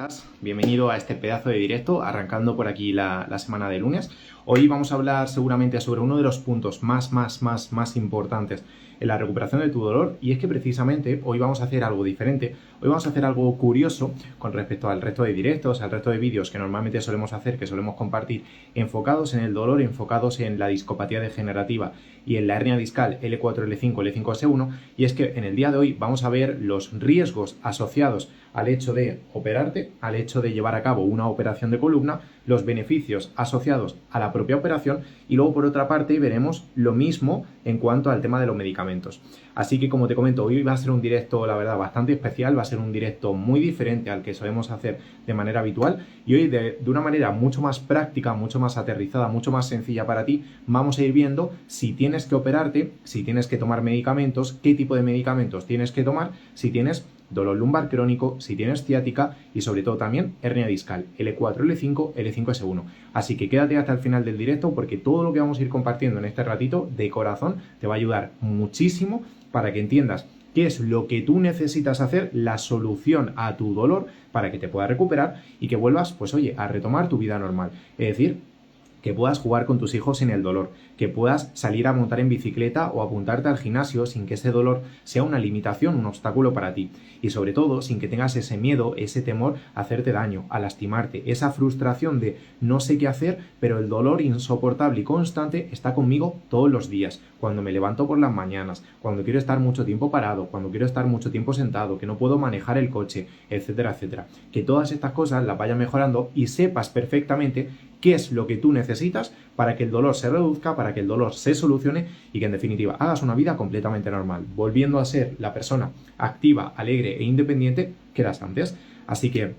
¿Estás? Bienvenido a este pedazo de directo, arrancando por aquí la semana de lunes. Hoy vamos a hablar seguramente sobre uno de los puntos más importantes en la recuperación de tu dolor, y es que precisamente hoy vamos a hacer algo diferente. Hoy vamos a hacer algo curioso con respecto al resto de directos, al resto de vídeos que normalmente solemos hacer, que solemos compartir, enfocados en el dolor, enfocados en la discopatía degenerativa y en la hernia discal L4, L5, L5S1, y es que en el día de hoy vamos a ver los riesgos asociados al hecho de operarte, al hecho de llevar a cabo una operación de columna, los beneficios asociados a la propia operación, y luego por otra parte veremos lo mismo en cuanto al tema de los medicamentos. Así que, como te comento, hoy va a ser un directo, la verdad, bastante especial, va a ser un directo muy diferente al que solemos hacer de manera habitual, y hoy de una manera mucho más práctica, mucho más aterrizada, mucho más sencilla para ti, vamos a ir viendo si tienes que operarte, si tienes que tomar medicamentos, qué tipo de medicamentos tienes que tomar, si tienes dolor lumbar crónico, si tienes ciática y sobre todo también hernia discal, L4, L5, L5S1. Así que quédate hasta el final del directo, porque todo lo que vamos a ir compartiendo en este ratito de corazón te va a ayudar muchísimo para que entiendas qué es lo que tú necesitas hacer, la solución a tu dolor para que te puedas recuperar y que vuelvas, pues oye, a retomar tu vida normal. Es decir, que puedas jugar con tus hijos sin el dolor, que puedas salir a montar en bicicleta o apuntarte al gimnasio sin que ese dolor sea una limitación, un obstáculo para ti. Y sobre todo, sin que tengas ese miedo, ese temor a hacerte daño, a lastimarte, esa frustración de no sé qué hacer, pero el dolor insoportable y constante está conmigo todos los días. Cuando me levanto por las mañanas, cuando quiero estar mucho tiempo parado, cuando quiero estar mucho tiempo sentado, que no puedo manejar el coche, etcétera, etcétera. Que todas estas cosas las vayas mejorando y sepas perfectamente qué es lo que tú necesitas para que el dolor se reduzca, para que el dolor se solucione y que en definitiva hagas una vida completamente normal, volviendo a ser la persona activa, alegre e independiente que eras antes. Así que,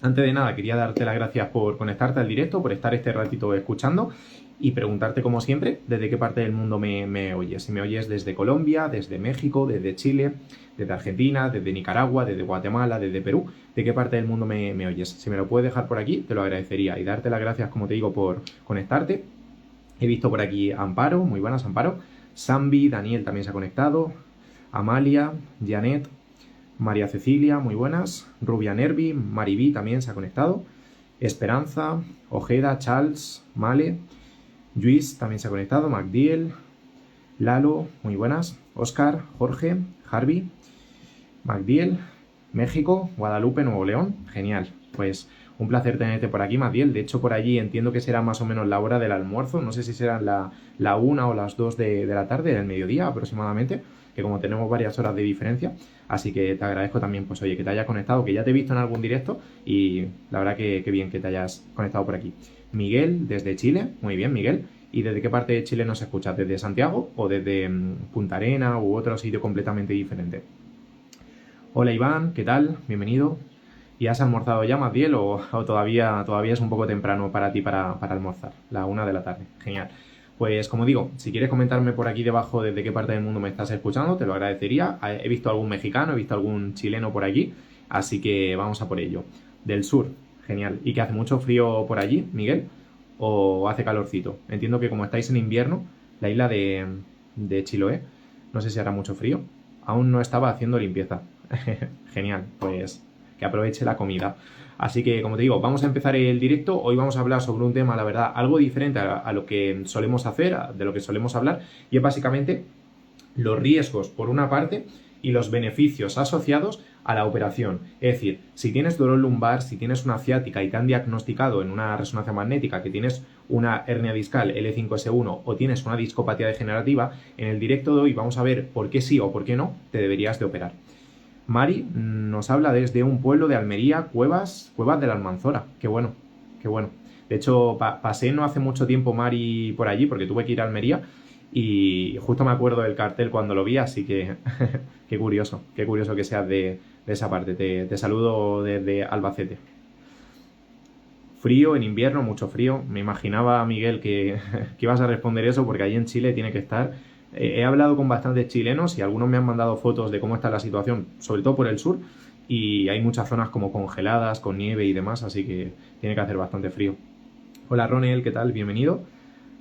antes de nada, quería darte las gracias por conectarte al directo, por estar este ratito escuchando y preguntarte, como siempre, desde qué parte del mundo me oyes. Si me oyes desde Colombia, desde México, desde Chile, desde Argentina, desde Nicaragua, desde Guatemala, desde Perú, ¿de qué parte del mundo me oyes? Si me lo puedes dejar por aquí, te lo agradecería. Y darte las gracias, como te digo, por conectarte. He visto por aquí a Amparo, muy buenas, Amparo. Sambi, Daniel también se ha conectado. Amalia, Janet, María Cecilia, muy buenas. Rubia Nervi, Maribí también se ha conectado. Esperanza, Ojeda, Charles, Male, Luis también se ha conectado. Magdiel, Lalo, muy buenas. Oscar, Jorge, Harvey, Magdiel, México, Guadalupe, Nuevo León. Genial, pues un placer tenerte por aquí, Magdiel. De hecho, por allí entiendo que será más o menos la hora del almuerzo. No sé si serán la 1 o las 2 de la tarde, del mediodía aproximadamente, que como tenemos varias horas de diferencia. Así que te agradezco también, pues oye, que te hayas conectado, que ya te he visto en algún directo y la verdad que bien que te hayas conectado por aquí. Miguel, desde Chile. Muy bien, Miguel. ¿Y desde qué parte de Chile nos escuchas? ¿Desde Santiago o desde Punta Arena u otro sitio completamente diferente? Hola Iván, ¿qué tal? Bienvenido. ¿Y has almorzado ya, Magdiel, o todavía es un poco temprano para ti para almorzar? La 1 de la tarde. Genial. Pues como digo, si quieres comentarme por aquí debajo desde qué parte del mundo me estás escuchando, te lo agradecería. He visto algún mexicano, he visto algún chileno por aquí, así que vamos a por ello. Del sur, genial. ¿Y que hace mucho frío por allí, Miguel? ¿O hace calorcito? Entiendo que como estáis en invierno, la isla de Chiloé, no sé si hará mucho frío. Aún no estaba haciendo limpieza. Genial, pues que aproveche la comida. Así que, como te digo, vamos a empezar el directo. Hoy vamos a hablar sobre un tema, la verdad, algo diferente a lo que solemos hacer, de lo que solemos hablar, y es básicamente los riesgos, por una parte, y los beneficios asociados a la operación. Es decir, si tienes dolor lumbar, si tienes una ciática y te han diagnosticado en una resonancia magnética que tienes una hernia discal L5S1 o tienes una discopatía degenerativa, en el directo de hoy vamos a ver por qué sí o por qué no te deberías de operar. Mari nos habla desde un pueblo de Almería, Cuevas de la Almanzora. Qué bueno, qué bueno. De hecho, pasé no hace mucho tiempo, Mari, por allí, porque tuve que ir a Almería y justo me acuerdo del cartel cuando lo vi, así que qué curioso que seas de esa parte. Te saludo desde Albacete. Frío, en invierno, mucho frío. Me imaginaba, Miguel, que ibas a responder eso, porque allí en Chile tiene que estar. He hablado con bastantes chilenos y algunos me han mandado fotos de cómo está la situación, sobre todo por el sur, y hay muchas zonas como congeladas, con nieve y demás, así que tiene que hacer bastante frío. Hola Ronel, ¿qué tal? Bienvenido.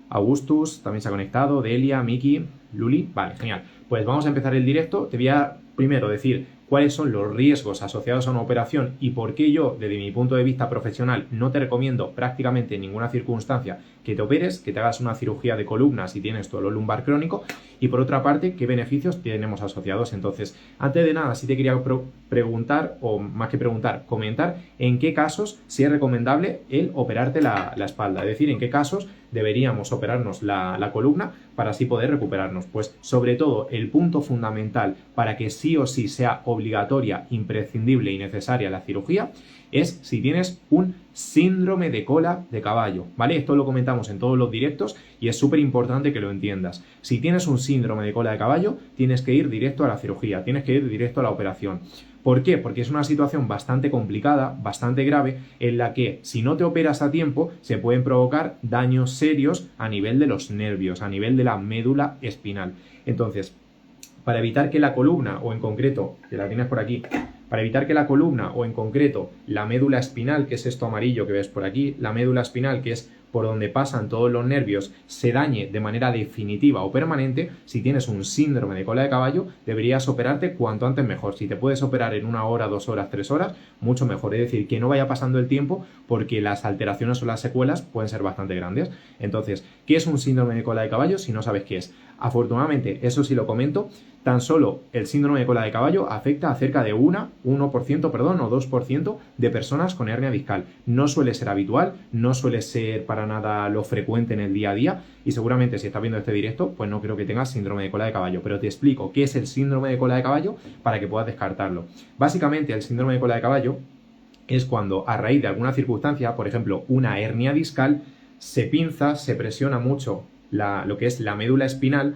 Augustus también se ha conectado, Delia, Miki, Luli. Vale, genial. Pues vamos a empezar el directo. Te voy a primero decir cuáles son los riesgos asociados a una operación y por qué yo, desde mi punto de vista profesional, no te recomiendo prácticamente en ninguna circunstancia que te operes, que te hagas una cirugía de columna si tienes dolor lumbar crónico, y por otra parte, qué beneficios tenemos asociados. Entonces, antes de nada, sí te quería preguntar, o más que preguntar, comentar en qué casos sí es recomendable el operarte la espalda, es decir, en qué casos deberíamos operarnos la columna para así poder recuperarnos. Pues sobre todo el punto fundamental para que sí o sí sea obligatoria, imprescindible y necesaria la cirugía es si tienes un síndrome de cola de caballo, ¿vale? Esto lo comentamos en todos los directos y es súper importante que lo entiendas. Si tienes un síndrome de cola de caballo, tienes que ir directo a la cirugía, tienes que ir directo a la operación. ¿Por qué? Porque es una situación bastante complicada, bastante grave, en la que si no te operas a tiempo se pueden provocar daños serios a nivel de los nervios, a nivel de la médula espinal. Entonces, para evitar que la columna, o en concreto, que la tienes por aquí, para evitar que la columna, o en concreto la médula espinal, que es esto amarillo que ves por aquí, la médula espinal, que es por donde pasan todos los nervios, se dañe de manera definitiva o permanente, si tienes un síndrome de cola de caballo, deberías operarte cuanto antes mejor. Si te puedes operar en 1 hora, 2 horas, 3 horas, mucho mejor. Es decir, que no vaya pasando el tiempo porque las alteraciones o las secuelas pueden ser bastante grandes. Entonces, ¿qué es un síndrome de cola de caballo si no sabes qué es? Afortunadamente, eso sí lo comento, tan solo el síndrome de cola de caballo afecta a cerca de 1% o 2% de personas con hernia discal. No suele ser habitual, no suele ser para nada lo frecuente en el día a día y seguramente si estás viendo este directo, pues no creo que tengas síndrome de cola de caballo, pero te explico qué es el síndrome de cola de caballo para que puedas descartarlo. Básicamente, el síndrome de cola de caballo es cuando a raíz de alguna circunstancia, por ejemplo, una hernia discal, se pinza, se presiona mucho lo que es la médula espinal,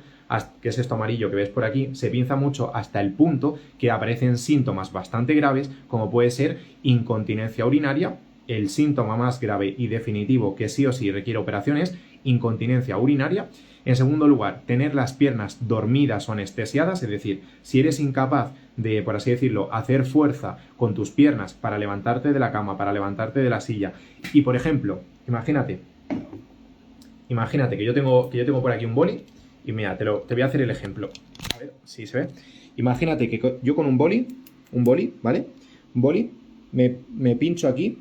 que es esto amarillo que ves por aquí, se pinza mucho hasta el punto que aparecen síntomas bastante graves, como puede ser incontinencia urinaria. El síntoma más grave y definitivo que sí o sí requiere operación es incontinencia urinaria. En segundo lugar, tener las piernas dormidas o anestesiadas, es decir, si eres incapaz de, por así decirlo, hacer fuerza con tus piernas para levantarte de la cama, para levantarte de la silla. Y, por ejemplo, imagínate que yo tengo por aquí un boli y mira, te voy a hacer el ejemplo. A ver si se ve. Imagínate que yo con un boli, ¿vale? Un boli, me pincho aquí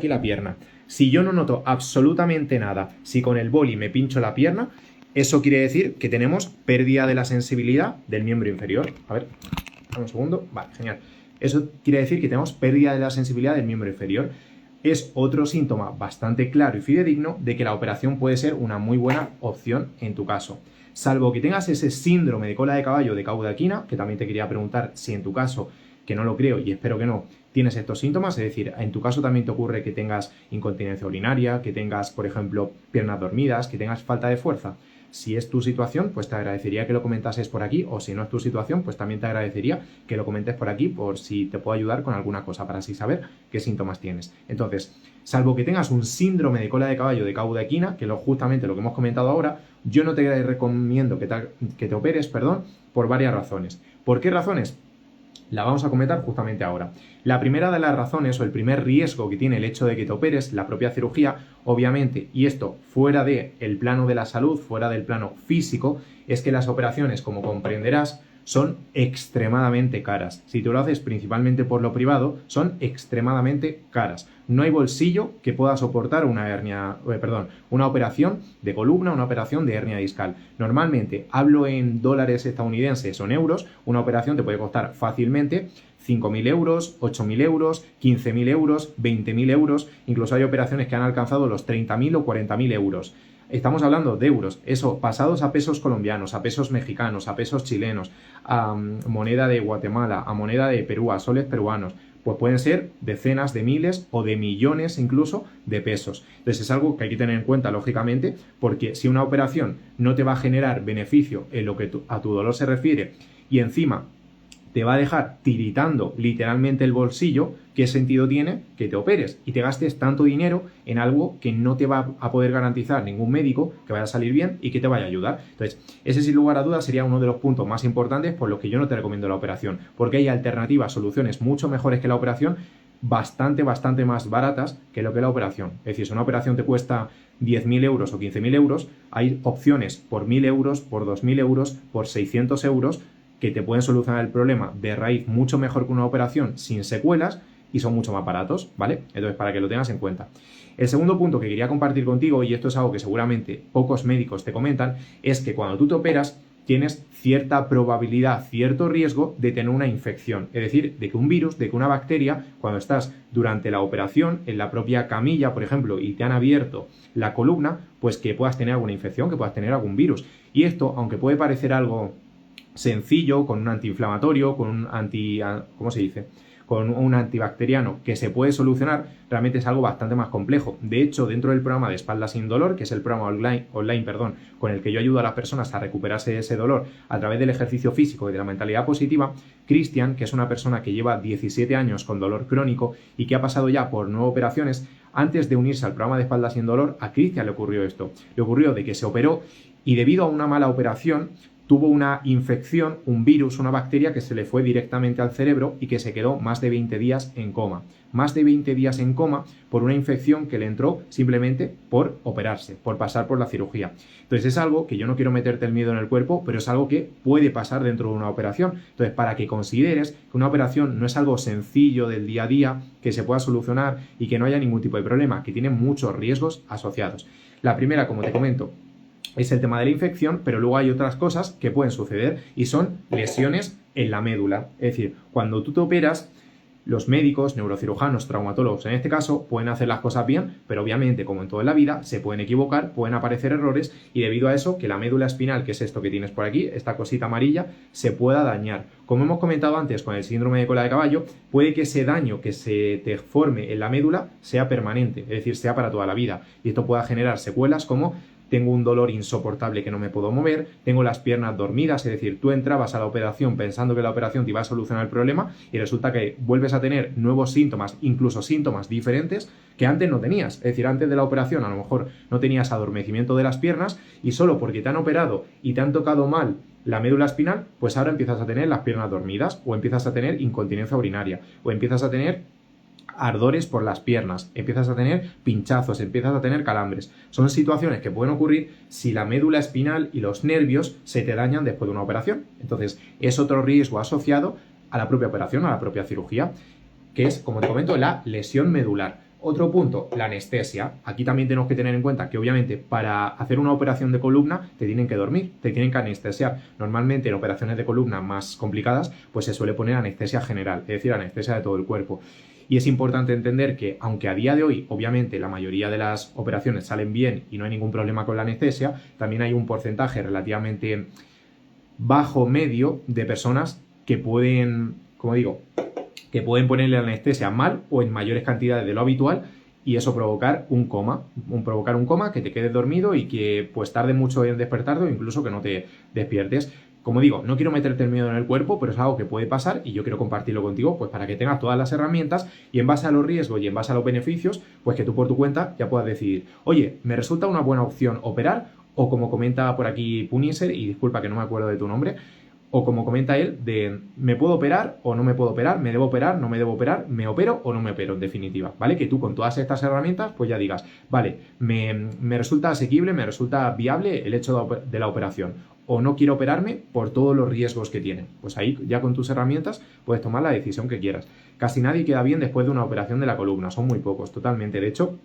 la pierna. Si yo no noto absolutamente nada, si con el boli me pincho la pierna, eso quiere decir que tenemos pérdida de la sensibilidad del miembro inferior. A ver, un segundo. Vale, genial. Eso quiere decir que tenemos pérdida de la sensibilidad del miembro inferior. Es otro síntoma bastante claro y fidedigno de que la operación puede ser una muy buena opción en tu caso. Salvo que tengas ese síndrome de cola de caballo de caudaquina, que también te quería preguntar si en tu caso, que no lo creo y espero que no, tienes estos síntomas, es decir, en tu caso también te ocurre que tengas incontinencia urinaria, que tengas, por ejemplo, piernas dormidas, que tengas falta de fuerza. Si es tu situación, pues te agradecería que lo comentases por aquí, o si no es tu situación, pues también te agradecería que lo comentes por aquí por si te puedo ayudar con alguna cosa para así saber qué síntomas tienes. Entonces, salvo que tengas un síndrome de cola de caballo de caudaquina, que es justamente lo que hemos comentado ahora, yo no te recomiendo que te operes, por varias razones. ¿Por qué razones? La vamos a comentar justamente ahora. La primera de las razones o el primer riesgo que tiene el hecho de que te operes, la propia cirugía, obviamente, y esto fuera del plano de la salud, fuera del plano físico, es que las operaciones, como comprenderás, son extremadamente caras. Si tú lo haces principalmente por lo privado, son extremadamente caras. No hay bolsillo que pueda soportar una operación de columna, una operación de hernia discal. Normalmente, hablo en dólares estadounidenses o en euros, una operación te puede costar fácilmente 5.000 euros, 8.000 euros, 15.000 euros, 20.000 euros, incluso hay operaciones que han alcanzado los 30.000 o 40.000 euros. Estamos hablando de euros, eso pasados a pesos colombianos, a pesos mexicanos, a pesos chilenos, a moneda de Guatemala, a moneda de Perú, a soles peruanos, pues pueden ser decenas de miles o de millones incluso de pesos. Entonces es algo que hay que tener en cuenta lógicamente, porque si una operación no te va a generar beneficio en lo que a tu dolor se refiere y encima te va a dejar tiritando literalmente el bolsillo, ¿qué sentido tiene que te operes y te gastes tanto dinero en algo que no te va a poder garantizar ningún médico que vaya a salir bien y que te vaya a ayudar? Entonces, ese sin lugar a dudas sería uno de los puntos más importantes por los que yo no te recomiendo la operación, porque hay alternativas, soluciones mucho mejores que la operación, bastante más baratas que lo que es la operación. Es decir, si una operación te cuesta 10.000 euros o 15.000 euros, hay opciones por 1.000 euros, por 2.000 euros, por 600 euros, que te pueden solucionar el problema de raíz mucho mejor que una operación sin secuelas y son mucho más baratos, ¿vale? Entonces, para que lo tengas en cuenta. El segundo punto que quería compartir contigo, y esto es algo que seguramente pocos médicos te comentan, es que cuando tú te operas tienes cierta probabilidad, cierto riesgo de tener una infección. Es decir, de que un virus, de que una bacteria, cuando estás durante la operación, en la propia camilla, por ejemplo, y te han abierto la columna, pues que puedas tener alguna infección, que puedas tener algún virus. Y esto, aunque puede parecer algo sencillo, con un antiinflamatorio, con un ¿cómo se dice? Con un antibacteriano que se puede solucionar, realmente es algo bastante más complejo. De hecho, dentro del programa de Espalda sin Dolor, que es el programa online, con el que yo ayudo a las personas a recuperarse de ese dolor a través del ejercicio físico y de la mentalidad positiva, Cristian, que es una persona que lleva 17 años con dolor crónico y que ha pasado ya por 9 operaciones, antes de unirse al programa de Espalda sin Dolor, a Cristian le ocurrió esto. Le ocurrió de que se operó y debido a una mala operación, tuvo una infección, un virus, una bacteria que se le fue directamente al cerebro y que se quedó más de 20 días en coma. Más de 20 días en coma por una infección que le entró simplemente por operarse, por pasar por la cirugía. Entonces es algo que yo no quiero meterte el miedo en el cuerpo, pero es algo que puede pasar dentro de una operación. Entonces, para que consideres que una operación no es algo sencillo del día a día, que se pueda solucionar y que no haya ningún tipo de problema, que tiene muchos riesgos asociados. La primera, como te comento, es el tema de la infección, pero luego hay otras cosas que pueden suceder y son lesiones en la médula. Es decir, cuando tú te operas, los médicos, neurocirujanos, traumatólogos en este caso, pueden hacer las cosas bien, pero obviamente, como en toda la vida, se pueden equivocar, pueden aparecer errores y debido a eso, que la médula espinal, que es esto que tienes por aquí, esta cosita amarilla, se pueda dañar. Como hemos comentado antes con el síndrome de cola de caballo, puede que ese daño que se te forme en la médula sea permanente, es decir, sea para toda la vida y esto pueda generar secuelas como tengo un dolor insoportable que no me puedo mover, tengo las piernas dormidas, es decir, tú entrabas a la operación pensando que la operación te iba a solucionar el problema y resulta que vuelves a tener nuevos síntomas, incluso síntomas diferentes que antes no tenías. Es decir, antes de la operación a lo mejor no tenías adormecimiento de las piernas y solo porque te han operado y te han tocado mal la médula espinal, pues ahora empiezas a tener las piernas dormidas o empiezas a tener incontinencia urinaria o empiezas a tener ardores por las piernas, empiezas a tener pinchazos, empiezas a tener calambres. Son situaciones que pueden ocurrir si la médula espinal y los nervios se te dañan después de una operación. Entonces, es otro riesgo asociado a la propia operación, a la propia cirugía, que es, como te comento, la lesión medular. Otro punto, la anestesia. Aquí también tenemos que tener en cuenta que obviamente para hacer una operación de columna te tienen que dormir, te tienen que anestesiar. Normalmente en operaciones de columna más complicadas pues se suele poner anestesia general, es decir, anestesia de todo el cuerpo. Y es importante entender que, aunque a día de hoy, obviamente, la mayoría de las operaciones salen bien y no hay ningún problema con la anestesia, también hay un porcentaje relativamente bajo, medio, de personas que pueden, como digo, que pueden ponerle la anestesia mal o en mayores cantidades de lo habitual y eso provocar un coma, que te quedes dormido y que pues tarde mucho en despertarte o incluso que no te despiertes. Como digo, no quiero meterte el miedo en el cuerpo, pero es algo que puede pasar y yo quiero compartirlo contigo pues para que tengas todas las herramientas y en base a los riesgos y en base a los beneficios, pues que tú por tu cuenta ya puedas decidir, oye, ¿me resulta una buena opción operar? O como comenta por aquí Punisher, y disculpa que no me acuerdo de tu nombre, o como comenta él, de ¿me puedo operar o no me puedo operar? ¿Me debo operar? ¿No me debo operar? ¿Me opero o no me opero? En definitiva, ¿vale? Que tú con todas estas herramientas pues ya digas, vale, me resulta asequible, me resulta viable el hecho de la operación o no quiero operarme por todos los riesgos que tiene. Pues ahí ya con tus herramientas puedes tomar la decisión que quieras. Casi nadie queda bien después de una operación de la columna, son muy pocos, totalmente. De hecho,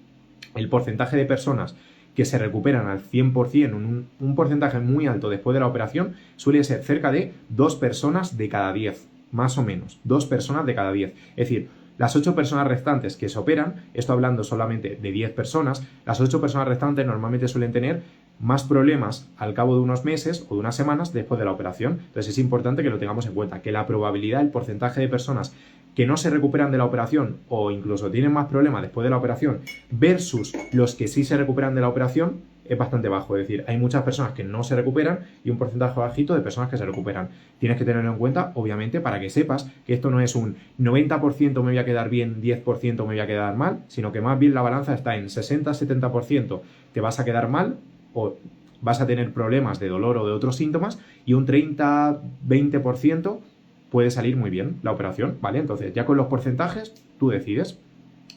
el porcentaje de personas que se recuperan al 100%, un porcentaje muy alto después de la operación, suele ser cerca de 2 personas de cada 10, más o menos, 2 personas de cada 10. Es decir, las 8 personas restantes que se operan, esto hablando solamente de 10 personas, las 8 personas restantes normalmente suelen tener más problemas al cabo de unos meses o de unas semanas después de la operación. Entonces es importante que lo tengamos en cuenta, que la probabilidad, el porcentaje de personas que no se recuperan de la operación o incluso tienen más problemas después de la operación versus los que sí se recuperan de la operación es bastante bajo. Es decir, hay muchas personas que no se recuperan y un porcentaje bajito de personas que se recuperan. Tienes que tenerlo en cuenta, obviamente, para que sepas que esto no es un 90% me voy a quedar bien, 10% me voy a quedar mal, sino que más bien la balanza está en 60-70% te vas a quedar mal o vas a tener problemas de dolor o de otros síntomas y un 30-20% puede salir muy bien la operación, ¿vale? Entonces, ya con los porcentajes, tú decides.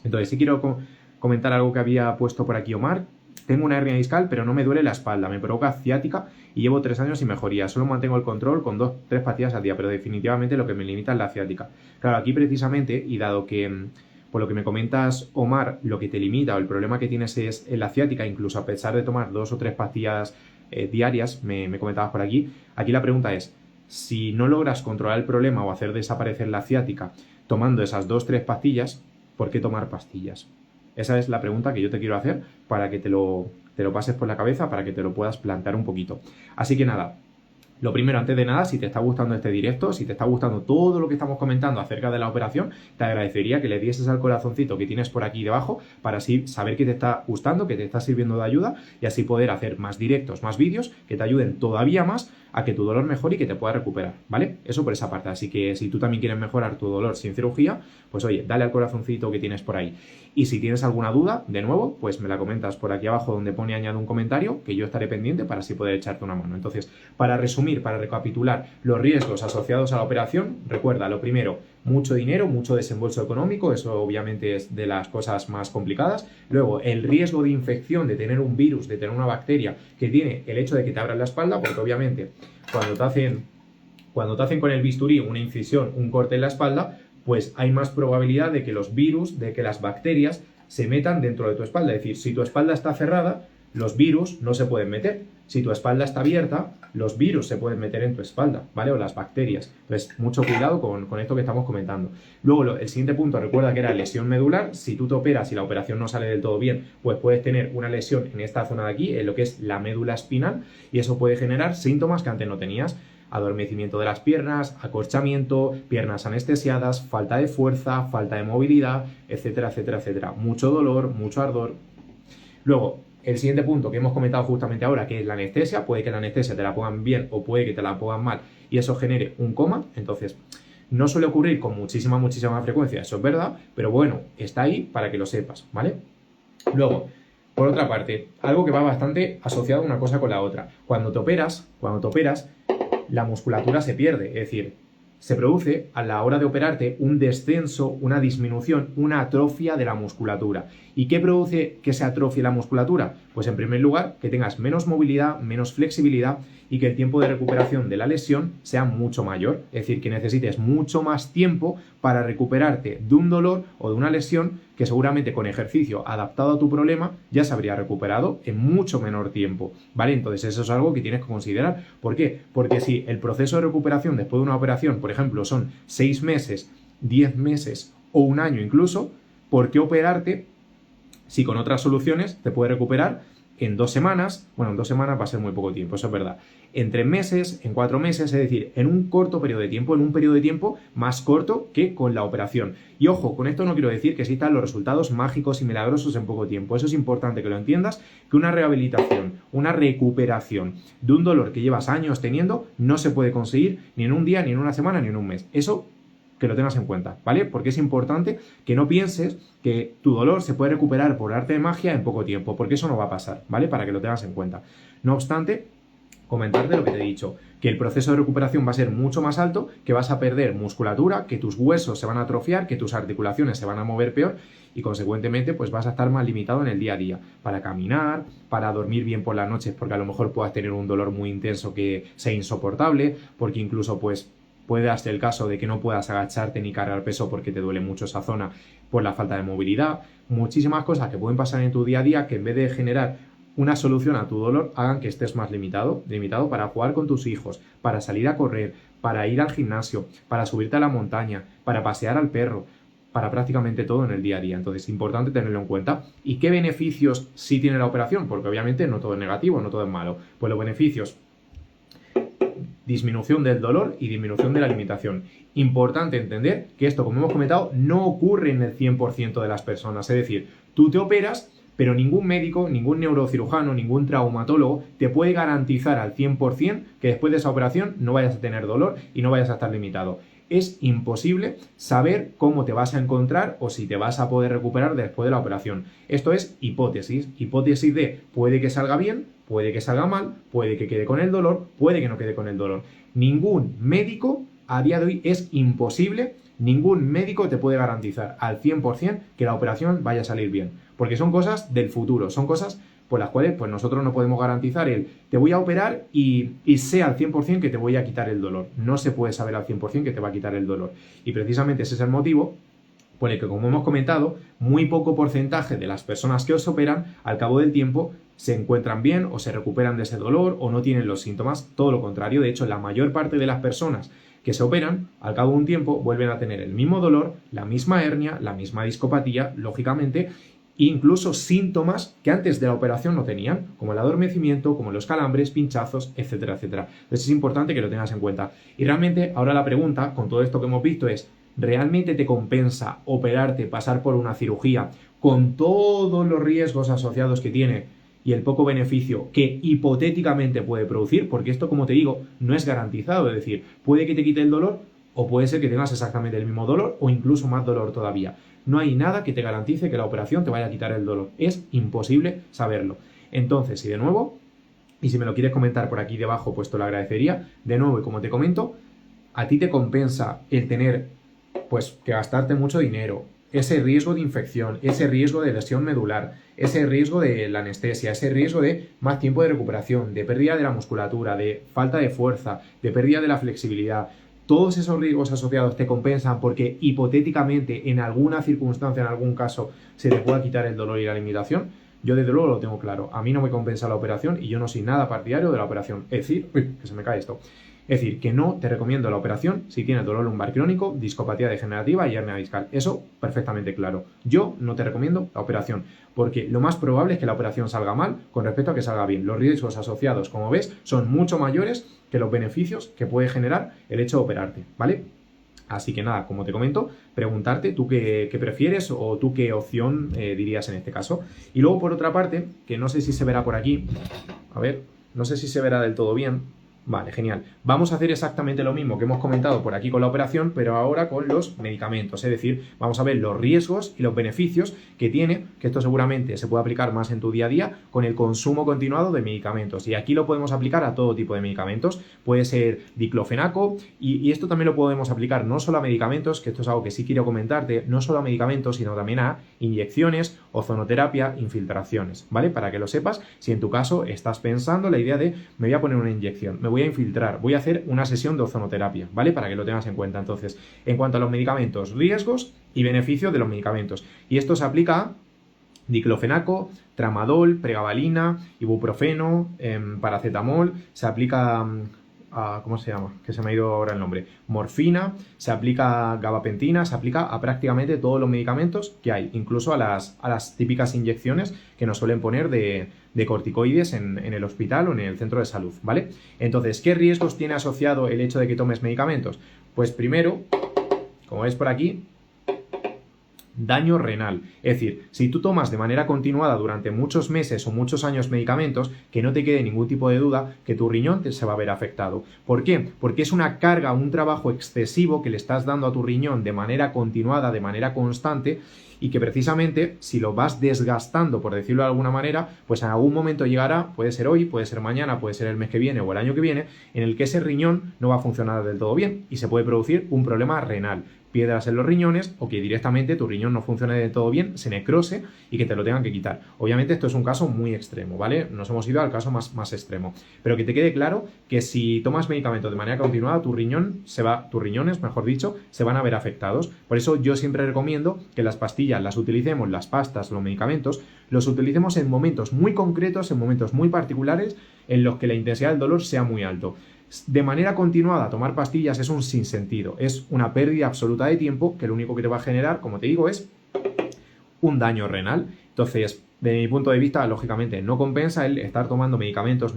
Entonces, sí quiero comentar algo que había puesto por aquí Omar. Tengo una hernia discal, pero no me duele la espalda, me provoca ciática y llevo 3 años sin mejoría. Solo mantengo el control con 2-3 pastillas al día, pero definitivamente lo que me limita es la ciática. Claro, aquí precisamente, y dado que por lo que me comentas, Omar, lo que te limita o el problema que tienes es en la ciática, incluso a pesar de tomar 2 o 3 pastillas diarias, me comentabas por aquí la pregunta es, si no logras controlar el problema o hacer desaparecer la ciática tomando esas 2-3 pastillas, ¿por qué tomar pastillas? Esa es la pregunta que yo te quiero hacer para que te lo pases por la cabeza, para que te lo puedas plantear un poquito. Así que nada, lo primero, antes de nada, si te está gustando este directo, si te está gustando todo lo que estamos comentando acerca de la operación, te agradecería que le dieses al corazoncito que tienes por aquí debajo para así saber que te está gustando, que te está sirviendo de ayuda y así poder hacer más directos, más vídeos que te ayuden todavía más a que tu dolor mejore y que te pueda recuperar, ¿vale? Eso por esa parte. Así que si tú también quieres mejorar tu dolor sin cirugía, pues oye, dale al corazoncito que tienes por ahí. Y si tienes alguna duda, de nuevo, pues me la comentas por aquí abajo donde pone añade un comentario, que yo estaré pendiente para así poder echarte una mano. Entonces, para resumir, para recapitular los riesgos asociados a la operación, recuerda, lo primero, mucho dinero, mucho desembolso económico, eso obviamente es de las cosas más complicadas. Luego, el riesgo de infección, de tener un virus, de tener una bacteria que tiene el hecho de que te abran la espalda, porque obviamente cuando te hacen con el bisturí una incisión, un corte en la espalda, pues hay más probabilidad de que los virus, de que las bacterias se metan dentro de tu espalda. Es decir, si tu espalda está cerrada, los virus no se pueden meter. Si tu espalda está abierta, los virus se pueden meter en tu espalda, ¿vale? O las bacterias. Entonces, mucho cuidado con esto que estamos comentando. Luego, el siguiente punto, recuerda que era lesión medular. Si tú te operas y la operación no sale del todo bien, pues puedes tener una lesión en esta zona de aquí, en lo que es la médula espinal, y eso puede generar síntomas que antes no tenías. Adormecimiento de las piernas, acorchamiento, piernas anestesiadas, falta de fuerza, falta de movilidad, etcétera, etcétera, etcétera. Mucho dolor, mucho ardor. Luego, el siguiente punto que hemos comentado justamente ahora, que es la anestesia, puede que la anestesia te la pongan bien o puede que te la pongan mal y eso genere un coma. Entonces, no suele ocurrir con muchísima frecuencia, eso es verdad, pero bueno, está ahí para que lo sepas, ¿vale? Luego, por otra parte, algo que va bastante asociado una cosa con la otra. Cuando te operas, la musculatura se pierde, es decir, se produce a la hora de operarte un descenso, una disminución, una atrofia de la musculatura. ¿Y qué produce que se atrofie la musculatura? Pues en primer lugar, que tengas menos movilidad, menos flexibilidad y que el tiempo de recuperación de la lesión sea mucho mayor. Es decir, que necesites mucho más tiempo para recuperarte de un dolor o de una lesión que seguramente con ejercicio adaptado a tu problema ya se habría recuperado en mucho menor tiempo, ¿vale? Entonces eso es algo que tienes que considerar. ¿Por qué? Porque si el proceso de recuperación después de una operación, por ejemplo, son 6 meses, 10 meses o un año incluso, ¿por qué operarte si con otras soluciones te puedes recuperar en 2 semanas? Bueno, en 2 semanas va a ser muy poco tiempo, eso es verdad. En 3 meses, en 4 meses, es decir, en un corto periodo de tiempo, en un periodo de tiempo más corto que con la operación. Y ojo, con esto no quiero decir que existan los resultados mágicos y milagrosos en poco tiempo. Eso es importante que lo entiendas, que una rehabilitación, una recuperación de un dolor que llevas años teniendo no se puede conseguir ni en un día, ni en una semana, ni en un mes. Eso que lo tengas en cuenta, ¿vale? Porque es importante que no pienses que tu dolor se puede recuperar por arte de magia en poco tiempo, porque eso no va a pasar, ¿vale? Para que lo tengas en cuenta. No obstante, comentarte lo que te he dicho, que el proceso de recuperación va a ser mucho más alto, que vas a perder musculatura, que tus huesos se van a atrofiar, que tus articulaciones se van a mover peor y consecuentemente pues vas a estar más limitado en el día a día para caminar, para dormir bien por las noches porque a lo mejor puedas tener un dolor muy intenso que sea insoportable, porque incluso pues puede darse el caso de que no puedas agacharte ni cargar peso porque te duele mucho esa zona por la falta de movilidad. Muchísimas cosas que pueden pasar en tu día a día que en vez de generar una solución a tu dolor hagan que estés más limitado para jugar con tus hijos, para salir a correr, para ir al gimnasio, para subirte a la montaña, para pasear al perro, para prácticamente todo en el día a día. Entonces es importante tenerlo en cuenta. ¿Y qué beneficios sí tiene la operación? Porque obviamente no todo es negativo, no todo es malo. Pues los beneficios: disminución del dolor y disminución de la limitación. Importante entender que esto, como hemos comentado, no ocurre en el 100% de las personas. Es decir, tú te operas, pero ningún médico, ningún neurocirujano, ningún traumatólogo te puede garantizar al 100% que después de esa operación no vayas a tener dolor y no vayas a estar limitado. Es imposible saber cómo te vas a encontrar o si te vas a poder recuperar después de la operación. Esto es hipótesis de puede que salga bien, puede que salga mal, puede que quede con el dolor, puede que no quede con el dolor. Ningún médico a día de hoy es imposible, ningún médico te puede garantizar al 100% que la operación vaya a salir bien, porque son cosas del futuro, son cosas por las cuales pues nosotros no podemos garantizar te voy a operar y sé al 100% que te voy a quitar el dolor. No se puede saber al 100% que te va a quitar el dolor. Y precisamente ese es el motivo por el que, como hemos comentado, muy poco porcentaje de las personas que os operan al cabo del tiempo se encuentran bien o se recuperan de ese dolor o no tienen los síntomas, todo lo contrario. De hecho, la mayor parte de las personas que se operan, al cabo de un tiempo vuelven a tener el mismo dolor, la misma hernia, la misma discopatía, lógicamente, incluso síntomas que antes de la operación no tenían, como el adormecimiento, como los calambres, pinchazos, etcétera, etcétera. Entonces es importante que lo tengas en cuenta. Y realmente ahora la pregunta, con todo esto que hemos visto, es: ¿realmente te compensa operarte, pasar por una cirugía con todos los riesgos asociados que tiene y el poco beneficio que hipotéticamente puede producir? Porque esto, como te digo, no es garantizado. Es decir, puede que te quite el dolor o puede ser que tengas exactamente el mismo dolor o incluso más dolor todavía. No hay nada que te garantice que la operación te vaya a quitar el dolor. Es imposible saberlo. Entonces, y de nuevo, y si me lo quieres comentar por aquí debajo, pues te lo agradecería. De nuevo, y como te comento, a ti te compensa el tener, pues, que gastarte mucho dinero, ese riesgo de infección, ese riesgo de lesión medular, ese riesgo de la anestesia, ese riesgo de más tiempo de recuperación, de pérdida de la musculatura, de falta de fuerza, de pérdida de la flexibilidad. Todos esos riesgos asociados te compensan porque hipotéticamente en alguna circunstancia, en algún caso, se te pueda quitar el dolor y la limitación. Yo desde luego lo tengo claro. A mí no me compensa la operación y yo no soy nada partidario de la operación. Es decir, uy, que se me cae esto. Es decir, que no te recomiendo la operación si tienes dolor lumbar crónico, discopatía degenerativa y hernia discal. Eso perfectamente claro. Yo no te recomiendo la operación porque lo más probable es que la operación salga mal con respecto a que salga bien. Los riesgos asociados, como ves, son mucho mayores que los beneficios que puede generar el hecho de operarte, ¿vale? Así que nada, como te comento, preguntarte tú qué prefieres o tú qué opción dirías en este caso. Y luego, por otra parte, que no sé si se verá por aquí, a ver, no sé si se verá del todo bien. Vale, genial. Vamos a hacer exactamente lo mismo que hemos comentado por aquí con la operación, pero ahora con los medicamentos. Es decir, vamos a ver los riesgos y los beneficios que tiene, que esto seguramente se puede aplicar más en tu día a día, con el consumo continuado de medicamentos. Y aquí lo podemos aplicar a todo tipo de medicamentos. Puede ser diclofenaco y esto también lo podemos aplicar no solo a medicamentos, que esto es algo que sí quiero comentarte, no solo a medicamentos, sino también a inyecciones, ozonoterapia, infiltraciones, ¿vale? Para que lo sepas, si en tu caso estás pensando la idea de me voy a poner una inyección, me voy a infiltrar, voy a hacer una sesión de ozonoterapia, ¿vale? Para que lo tengas en cuenta. Entonces, en cuanto a los medicamentos, riesgos y beneficios de los medicamentos. Y esto se aplica a diclofenaco, tramadol, pregabalina, ibuprofeno, paracetamol, se aplica ¿cómo se llama? Que se me ha ido ahora el nombre. Morfina, se aplica gabapentina, se aplica a prácticamente todos los medicamentos que hay, incluso a las típicas inyecciones que nos suelen poner de corticoides en el hospital o en el centro de salud, ¿vale? Entonces, ¿qué riesgos tiene asociado el hecho de que tomes medicamentos? Pues primero, como ves por aquí, daño renal. Es decir, si tú tomas de manera continuada durante muchos meses o muchos años medicamentos, que no te quede ningún tipo de duda que tu riñón se va a ver afectado. ¿Por qué? Porque es una carga, un trabajo excesivo que le estás dando a tu riñón de manera continuada, de manera constante, y que precisamente si lo vas desgastando, por decirlo de alguna manera, pues en algún momento llegará, puede ser hoy, puede ser mañana, puede ser el mes que viene o el año que viene, en el que ese riñón no va a funcionar del todo bien y se puede producir un problema renal, piedras en los riñones o que directamente tu riñón no funcione del todo bien, se necrose y que te lo tengan que quitar. Obviamente esto es un caso muy extremo, ¿vale? Nos hemos ido al caso más extremo. Pero que te quede claro que si tomas medicamentos de manera continuada, tus riñones, mejor dicho, se van a ver afectados. Por eso yo siempre recomiendo que las pastillas las utilicemos, las pastas, los medicamentos, los utilicemos en momentos muy concretos, en momentos muy particulares, en los que la intensidad del dolor sea muy alto. De manera continuada, tomar pastillas es un sinsentido, es una pérdida absoluta de tiempo que lo único que te va a generar, como te digo, es un daño renal. Entonces, de mi punto de vista, lógicamente, no compensa el estar tomando medicamentos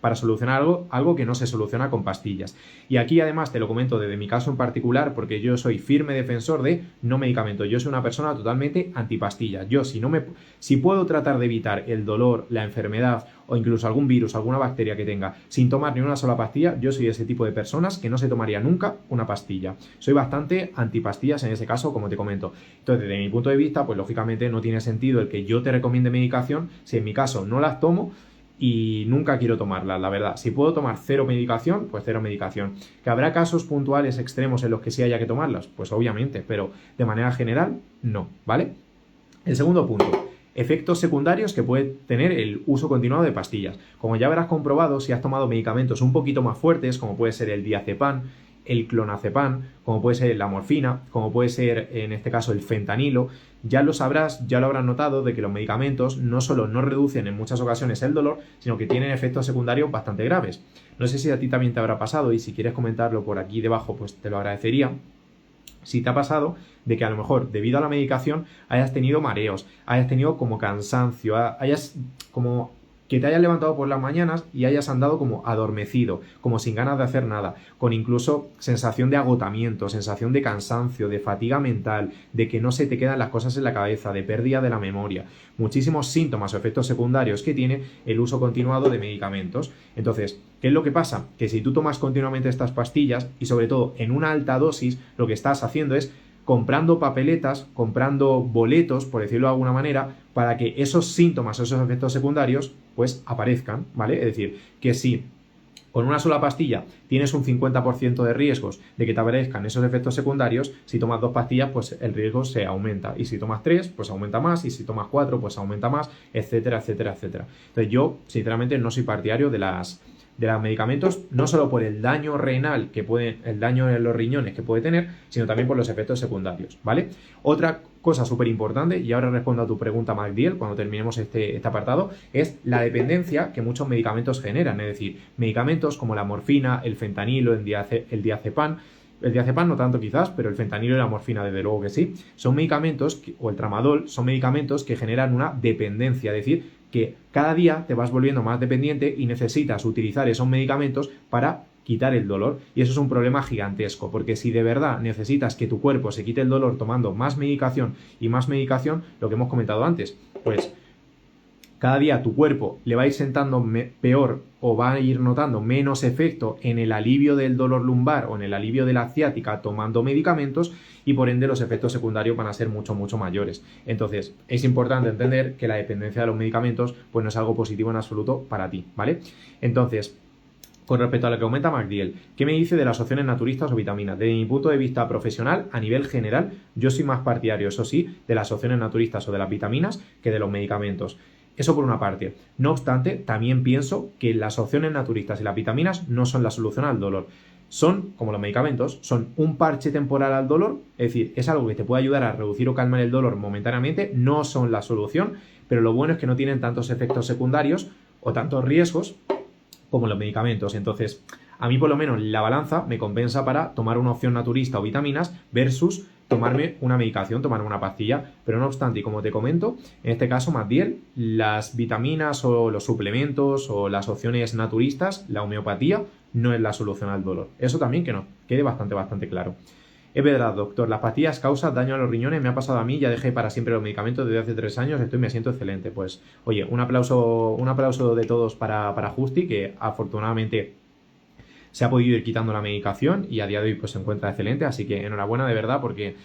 para solucionar algo que no se soluciona con pastillas. Y aquí, además, te lo comento desde mi caso en particular, porque yo soy firme defensor de no medicamentos. Yo soy una persona totalmente antipastillas. Yo, si puedo tratar de evitar el dolor, la enfermedad o incluso algún virus, alguna bacteria que tenga, sin tomar ni una sola pastilla, yo soy ese tipo de personas que no se tomaría nunca una pastilla. Soy bastante antipastillas en ese caso, como te comento. Entonces, desde mi punto de vista, pues lógicamente no tiene sentido el que yo te recomiende medicación si en mi caso no las tomo y nunca quiero tomarlas, la verdad. Si puedo tomar cero medicación, pues cero medicación. ¿Que habrá casos puntuales extremos en los que sí haya que tomarlas? Pues obviamente, pero de manera general, no, ¿vale? El segundo punto. Efectos secundarios que puede tener el uso continuado de pastillas. Como ya habrás comprobado, si has tomado medicamentos un poquito más fuertes, como puede ser el diazepam, el clonazepam, como puede ser la morfina, como puede ser en este caso el fentanilo, ya lo sabrás, ya lo habrás notado de que los medicamentos no solo no reducen en muchas ocasiones el dolor, sino que tienen efectos secundarios bastante graves. No sé si a ti también te habrá pasado y si quieres comentarlo por aquí debajo, pues te lo agradecería. Si te ha pasado de que a lo mejor debido a la medicación hayas tenido mareos, hayas tenido como cansancio, hayas como que te hayas levantado por las mañanas y hayas andado como adormecido, como sin ganas de hacer nada, con incluso sensación de agotamiento, sensación de cansancio, de fatiga mental, de que no se te quedan las cosas en la cabeza, de pérdida de la memoria, muchísimos síntomas o efectos secundarios que tiene el uso continuado de medicamentos. Entonces, ¿qué es lo que pasa? Que si tú tomas continuamente estas pastillas y sobre todo en una alta dosis, lo que estás haciendo es comprando papeletas, comprando boletos, por decirlo de alguna manera, para que esos síntomas o esos efectos secundarios pues aparezcan, ¿vale? Es decir, que si con una sola pastilla tienes un 50% de riesgos de que te aparezcan esos efectos secundarios, si tomas 2 pastillas, pues el riesgo se aumenta. Y si tomas 3, pues aumenta más. Y si tomas 4, pues aumenta más, etcétera, etcétera, etcétera. Entonces yo, sinceramente, no soy partidario de los medicamentos, no solo por el daño renal el daño en los riñones que puede tener, sino también por los efectos secundarios, ¿vale? Otra cosa súper importante, y ahora respondo a tu pregunta, Magdiel, cuando terminemos este apartado, es la dependencia que muchos medicamentos generan, es decir, medicamentos como la morfina, el fentanilo, el diazepam no tanto quizás, pero el fentanilo y la morfina desde luego que sí, son medicamentos, o el tramadol, son medicamentos que generan una dependencia, es decir, que cada día te vas volviendo más dependiente y necesitas utilizar esos medicamentos para quitar el dolor. Y eso es un problema gigantesco, porque si de verdad necesitas que tu cuerpo se quite el dolor tomando más medicación y más medicación, lo que hemos comentado antes, pues cada día tu cuerpo le va a ir sentando peor o va a ir notando menos efecto en el alivio del dolor lumbar o en el alivio de la ciática tomando medicamentos y por ende los efectos secundarios van a ser mucho, mucho mayores. Entonces es importante entender que la dependencia de los medicamentos pues no es algo positivo en absoluto para ti, ¿vale? Entonces, con respecto a lo que comenta Magdiel, ¿qué me dice de las opciones naturistas o vitaminas? Desde mi punto de vista profesional, a nivel general, yo soy más partidario, eso sí, de las opciones naturistas o de las vitaminas que de los medicamentos. Eso por una parte. No obstante, también pienso que las opciones naturistas y las vitaminas no son la solución al dolor. Son, como los medicamentos, son un parche temporal al dolor, es decir, es algo que te puede ayudar a reducir o calmar el dolor momentáneamente, no son la solución, pero lo bueno es que no tienen tantos efectos secundarios o tantos riesgos como los medicamentos. Entonces, a mí por lo menos la balanza me compensa para tomar una opción naturista o vitaminas versus tomarme una medicación, tomarme una pastilla, pero no obstante, y como te comento, en este caso, Magdiel, las vitaminas o los suplementos o las opciones naturistas, la homeopatía, no es la solución al dolor. Eso también que no, quede bastante, bastante claro. Es verdad, doctor, las pastillas causan daño a los riñones, me ha pasado a mí, ya dejé para siempre los medicamentos desde hace 3 años, me siento excelente. Pues, oye, un aplauso de todos para Justi, que afortunadamente se ha podido ir quitando la medicación y a día de hoy pues se encuentra excelente, así que enhorabuena de verdad, porque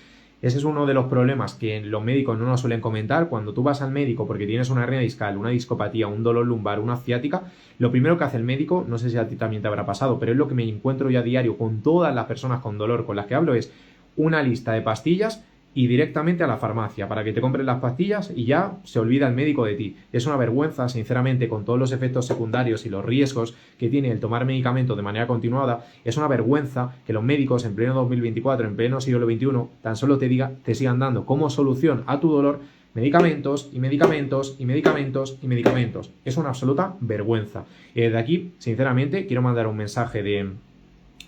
ese es uno de los problemas que los médicos no nos suelen comentar. Cuando tú vas al médico porque tienes una hernia discal, una discopatía, un dolor lumbar, una ciática, lo primero que hace el médico, no sé si a ti también te habrá pasado, pero es lo que me encuentro yo a diario con todas las personas con dolor con las que hablo, es una lista de pastillas y directamente a la farmacia para que te compren las pastillas y ya se olvida el médico de ti. Es una vergüenza, sinceramente, con todos los efectos secundarios y los riesgos que tiene el tomar medicamentos de manera continuada. Es una vergüenza que los médicos en pleno 2024, en pleno siglo XXI, tan solo te sigan dando como solución a tu dolor medicamentos y medicamentos y medicamentos y medicamentos. Es una absoluta vergüenza. Y desde aquí, sinceramente, quiero mandar un mensaje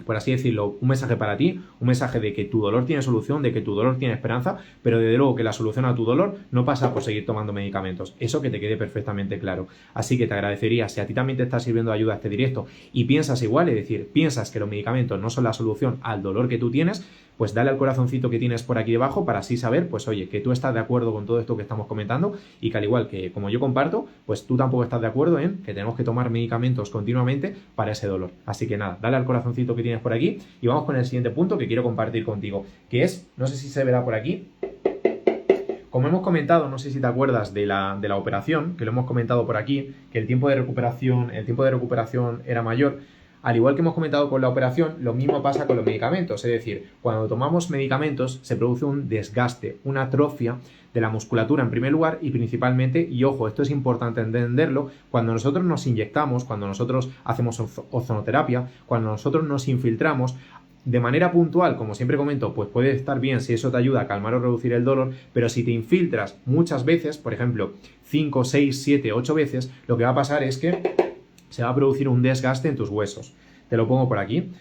por así decirlo, un mensaje para ti, un mensaje de que tu dolor tiene solución, de que tu dolor tiene esperanza, pero desde luego que la solución a tu dolor no pasa por seguir tomando medicamentos. Eso que te quede perfectamente claro. Así que te agradecería, si a ti también te está sirviendo de ayuda este directo y piensas igual, es decir, piensas que los medicamentos no son la solución al dolor que tú tienes, pues dale al corazoncito que tienes por aquí debajo para así saber, pues oye, que tú estás de acuerdo con todo esto que estamos comentando y que al igual que como yo comparto, pues tú tampoco estás de acuerdo en que tenemos que tomar medicamentos continuamente para ese dolor. Así que nada, dale al corazoncito que tienes por aquí y vamos con el siguiente punto que quiero compartir contigo, que es, no sé si se verá por aquí, como hemos comentado, no sé si te acuerdas de la operación, que lo hemos comentado por aquí, que el tiempo de recuperación era mayor. Al igual que hemos comentado con la operación, lo mismo pasa con los medicamentos. Es decir, cuando tomamos medicamentos se produce un desgaste, una atrofia de la musculatura en primer lugar y principalmente, y ojo, esto es importante entenderlo, cuando nosotros nos inyectamos, cuando nosotros hacemos ozonoterapia, cuando nosotros nos infiltramos, de manera puntual, como siempre comento, pues puede estar bien si eso te ayuda a calmar o reducir el dolor, pero si te infiltras muchas veces, por ejemplo, 5, 6, 7, 8 veces, lo que va a pasar es que se va a producir un desgaste en tus huesos. Te lo pongo por aquí.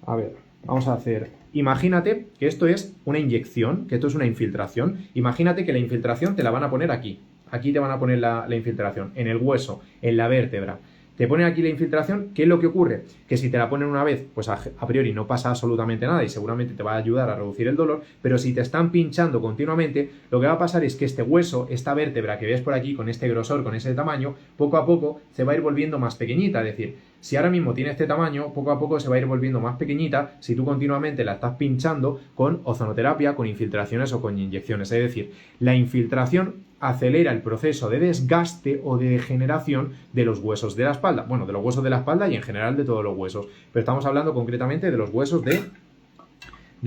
A ver, vamos a hacer... Imagínate que esto es una inyección, que esto es una infiltración. Imagínate que la infiltración te la van a poner aquí. Aquí te van a poner la infiltración, en el hueso, en la vértebra. Te ponen aquí la infiltración, ¿qué es lo que ocurre? Que si te la ponen una vez, pues a priori no pasa absolutamente nada y seguramente te va a ayudar a reducir el dolor, pero si te están pinchando continuamente, lo que va a pasar es que este hueso, esta vértebra que ves por aquí, con este grosor, con ese tamaño, poco a poco se va a ir volviendo más pequeñita, es decir, si ahora mismo tiene este tamaño, poco a poco se va a ir volviendo más pequeñita si tú continuamente la estás pinchando con ozonoterapia, con infiltraciones o con inyecciones. Es decir, la infiltración acelera el proceso de desgaste o de degeneración de los huesos de la espalda. Bueno, de los huesos de la espalda y en general de todos los huesos. Pero estamos hablando concretamente de los huesos de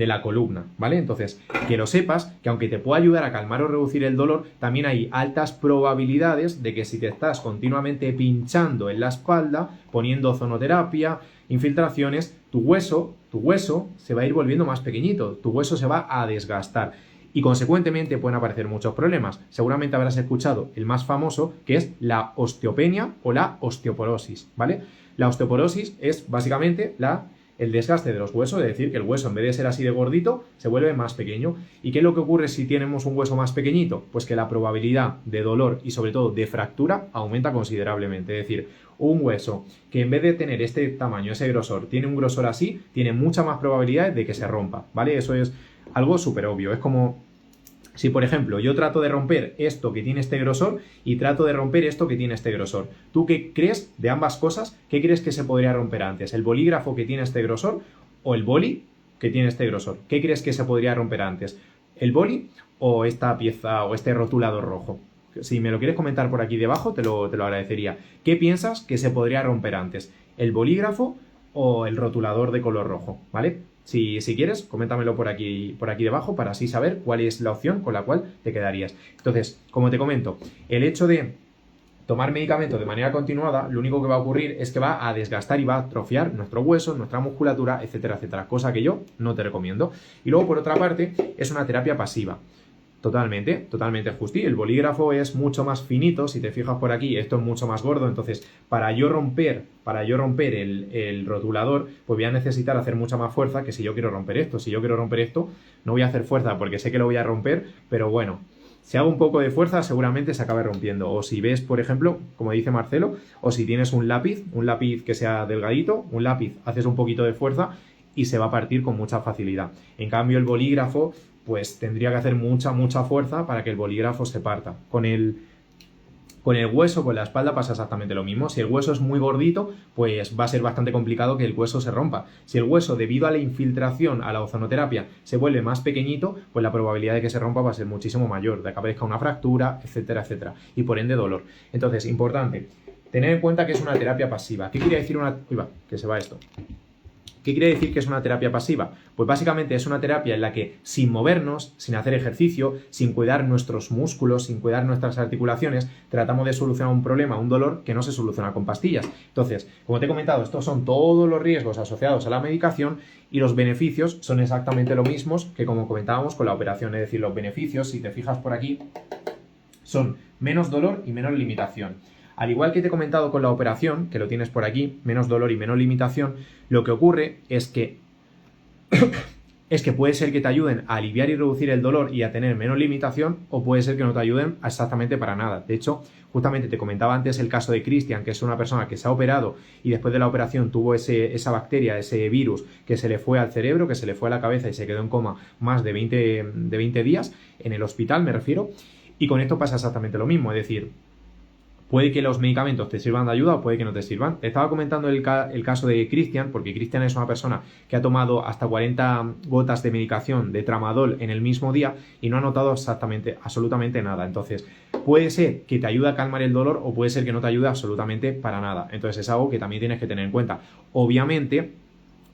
la columna, ¿vale? Entonces, que lo sepas, que aunque te pueda ayudar a calmar o reducir el dolor, también hay altas probabilidades de que si te estás continuamente pinchando en la espalda, poniendo ozonoterapia, infiltraciones, tu hueso se va a ir volviendo más pequeñito, tu hueso se va a desgastar. Y consecuentemente pueden aparecer muchos problemas. Seguramente habrás escuchado el más famoso, que es la osteopenia o la osteoporosis, ¿vale? La osteoporosis es básicamente el desgaste de los huesos, es decir, que el hueso en vez de ser así de gordito, se vuelve más pequeño. ¿Y qué es lo que ocurre si tenemos un hueso más pequeñito? Pues que la probabilidad de dolor y sobre todo de fractura aumenta considerablemente. Es decir, un hueso que en vez de tener este tamaño, ese grosor, tiene un grosor así, tiene mucha más probabilidad de que se rompa, ¿vale? Eso es algo súper obvio. Es como si, por ejemplo, yo trato de romper esto que tiene este grosor y trato de romper esto que tiene este grosor. ¿Tú qué crees de ambas cosas? ¿Qué crees que se podría romper antes? ¿El bolígrafo que tiene este grosor o el boli que tiene este grosor? ¿Qué crees que se podría romper antes? ¿El boli o esta pieza o este rotulador rojo? Si me lo quieres comentar por aquí debajo, te lo agradecería. ¿Qué piensas que se podría romper antes? ¿El bolígrafo o el rotulador de color rojo? ¿Vale? Si quieres, coméntamelo por aquí debajo para así saber cuál es la opción con la cual te quedarías. Entonces, como te comento, el hecho de tomar medicamentos de manera continuada, lo único que va a ocurrir es que va a desgastar y va a atrofiar nuestro hueso, nuestra musculatura, etcétera, etcétera, cosa que yo no te recomiendo. Y luego, por otra parte, es una terapia pasiva. Totalmente justi. El bolígrafo es mucho más finito, si te fijas por aquí, esto es mucho más gordo, entonces para yo romper el rotulador, pues voy a necesitar hacer mucha más fuerza que si yo quiero romper esto. Si yo quiero romper esto, no voy a hacer fuerza porque sé que lo voy a romper, pero bueno, si hago un poco de fuerza seguramente se acabe rompiendo. O si ves, por ejemplo, como dice Marcelo, o si tienes un lápiz que sea delgadito, un lápiz, haces un poquito de fuerza y se va a partir con mucha facilidad. En cambio, el bolígrafo, pues tendría que hacer mucha fuerza para que el bolígrafo se parta. Con el hueso, con la espalda pasa exactamente lo mismo. Si el hueso es muy gordito, pues va a ser bastante complicado que el hueso se rompa. Si el hueso, debido a la infiltración, a la ozonoterapia, se vuelve más pequeñito, pues la probabilidad de que se rompa va a ser muchísimo mayor, de que aparezca una fractura, etcétera, etcétera. Y por ende dolor. Entonces, importante, tener en cuenta que es una terapia pasiva. ¿Qué quiere decir una... Uy, va, que se va esto. ¿Qué quiere decir que es una terapia pasiva? Pues básicamente es una terapia en la que sin movernos, sin hacer ejercicio, sin cuidar nuestros músculos, sin cuidar nuestras articulaciones, tratamos de solucionar un problema, un dolor que no se soluciona con pastillas. Entonces, como te he comentado, estos son todos los riesgos asociados a la medicación y los beneficios son exactamente los mismos que como comentábamos con la operación. Es decir, los beneficios, si te fijas por aquí, son menos dolor y menos limitación. Al igual que te he comentado con la operación, que lo tienes por aquí, menos dolor y menos limitación, lo que ocurre es que puede ser que te ayuden a aliviar y reducir el dolor y a tener menos limitación, o puede ser que no te ayuden exactamente para nada. De hecho, justamente te comentaba antes el caso de Cristian, que es una persona que se ha operado y después de la operación tuvo esa bacteria, ese virus que se le fue al cerebro, que se le fue a la cabeza y se quedó en coma más de 20 días, en el hospital me refiero, y con esto pasa exactamente lo mismo, es decir, Puede que los medicamentos te sirvan de ayuda o puede que no te sirvan. Te estaba comentando el caso de Cristian, porque Cristian es una persona que ha tomado hasta 40 gotas de medicación de tramadol en el mismo día y no ha notado absolutamente nada. Entonces, puede ser que te ayude a calmar el dolor o puede ser que no te ayude absolutamente para nada. Entonces, es algo que también tienes que tener en cuenta. Obviamente,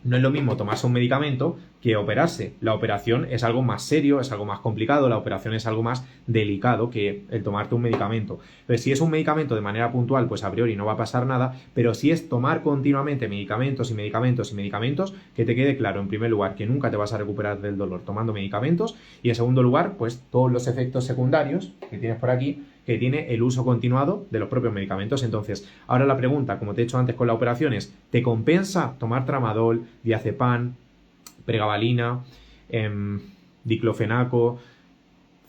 no es lo mismo tomarse un medicamento que operarse. La operación es algo más serio, es algo más complicado, la operación es algo más delicado que el tomarte un medicamento. Pero si es un medicamento de manera puntual, pues a priori no va a pasar nada, pero si es tomar continuamente medicamentos y medicamentos y medicamentos, que te quede claro, en primer lugar, que nunca te vas a recuperar del dolor tomando medicamentos y en segundo lugar, pues todos los efectos secundarios que tienes por aquí, que tiene el uso continuado de los propios medicamentos. Entonces, ahora la pregunta, como te he hecho antes con la operación, es, ¿te compensa tomar tramadol, diazepam, pregabalina, diclofenaco,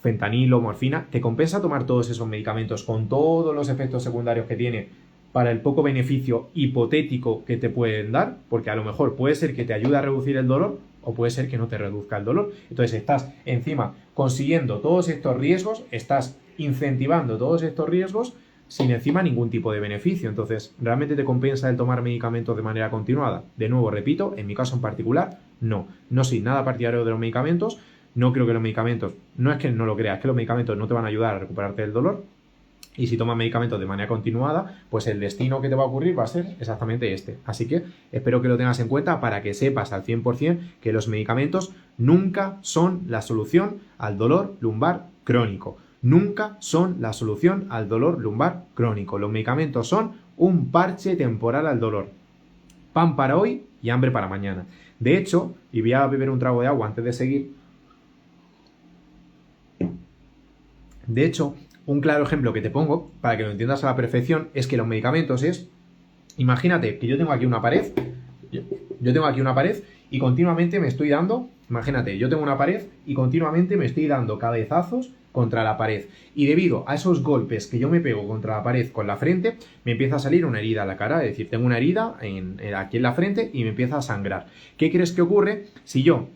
fentanilo, morfina? ¿Te compensa tomar todos esos medicamentos con todos los efectos secundarios que tiene para el poco beneficio hipotético que te pueden dar? Porque a lo mejor puede ser que te ayude a reducir el dolor o puede ser que no te reduzca el dolor. Entonces estás encima consiguiendo todos estos riesgos, estás incentivando todos estos riesgos sin encima ningún tipo de beneficio. Entonces, ¿realmente te compensa el tomar medicamentos de manera continuada? De nuevo, repito, en mi caso en particular, no. No soy nada partidario de los medicamentos. No creo que los medicamentos, no es que no lo creas, es que los medicamentos no te van a ayudar a recuperarte del dolor. Y si tomas medicamentos de manera continuada, pues el destino que te va a ocurrir va a ser exactamente este. Así que espero que lo tengas en cuenta para que sepas al 100% que los medicamentos nunca son la solución al dolor lumbar crónico. Nunca son la solución al dolor lumbar crónico. Los medicamentos son un parche temporal al dolor. Pan para hoy y hambre para mañana. De hecho, y voy a beber un trago de agua antes de seguir. De hecho, un claro ejemplo que te pongo, para que lo entiendas a la perfección, es que los medicamentos es... Imagínate que yo tengo aquí una pared, y continuamente me estoy dando... Imagínate, yo tengo una pared y continuamente me estoy dando cabezazos contra la pared. Y debido a esos golpes que yo me pego contra la pared con la frente, me empieza a salir una herida en la cara. Es decir, tengo una herida aquí en la frente y me empieza a sangrar. ¿Qué crees que ocurre si yo,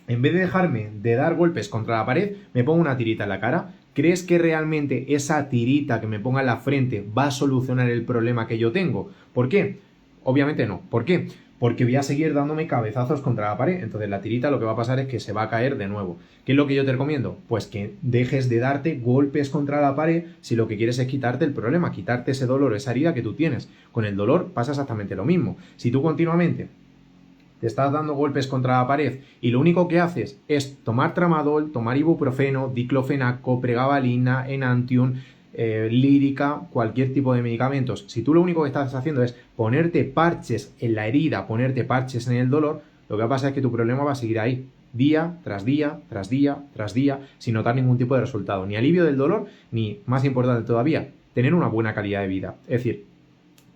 en vez de dejarme de dar golpes contra la pared, me pongo una tirita en la cara? ¿Crees que realmente esa tirita que me ponga en la frente va a solucionar el problema que yo tengo? ¿Por qué? Obviamente no. ¿Por qué? Porque voy a seguir dándome cabezazos contra la pared. Entonces la tirita lo que va a pasar es que se va a caer de nuevo. ¿Qué es lo que yo te recomiendo? Pues que dejes de darte golpes contra la pared si lo que quieres es quitarte el problema, quitarte ese dolor, esa herida que tú tienes. Con el dolor pasa exactamente lo mismo. Si tú continuamente te estás dando golpes contra la pared y lo único que haces es tomar tramadol, tomar ibuprofeno, diclofenaco, pregabalina, enantium, lírica, cualquier tipo de medicamentos, si tú lo único que estás haciendo es ponerte parches en la herida, ponerte parches en el dolor, lo que va a pasar es que tu problema va a seguir ahí, día tras día, tras día, tras día, sin notar ningún tipo de resultado, ni alivio del dolor, ni, más importante todavía, tener una buena calidad de vida. Es decir,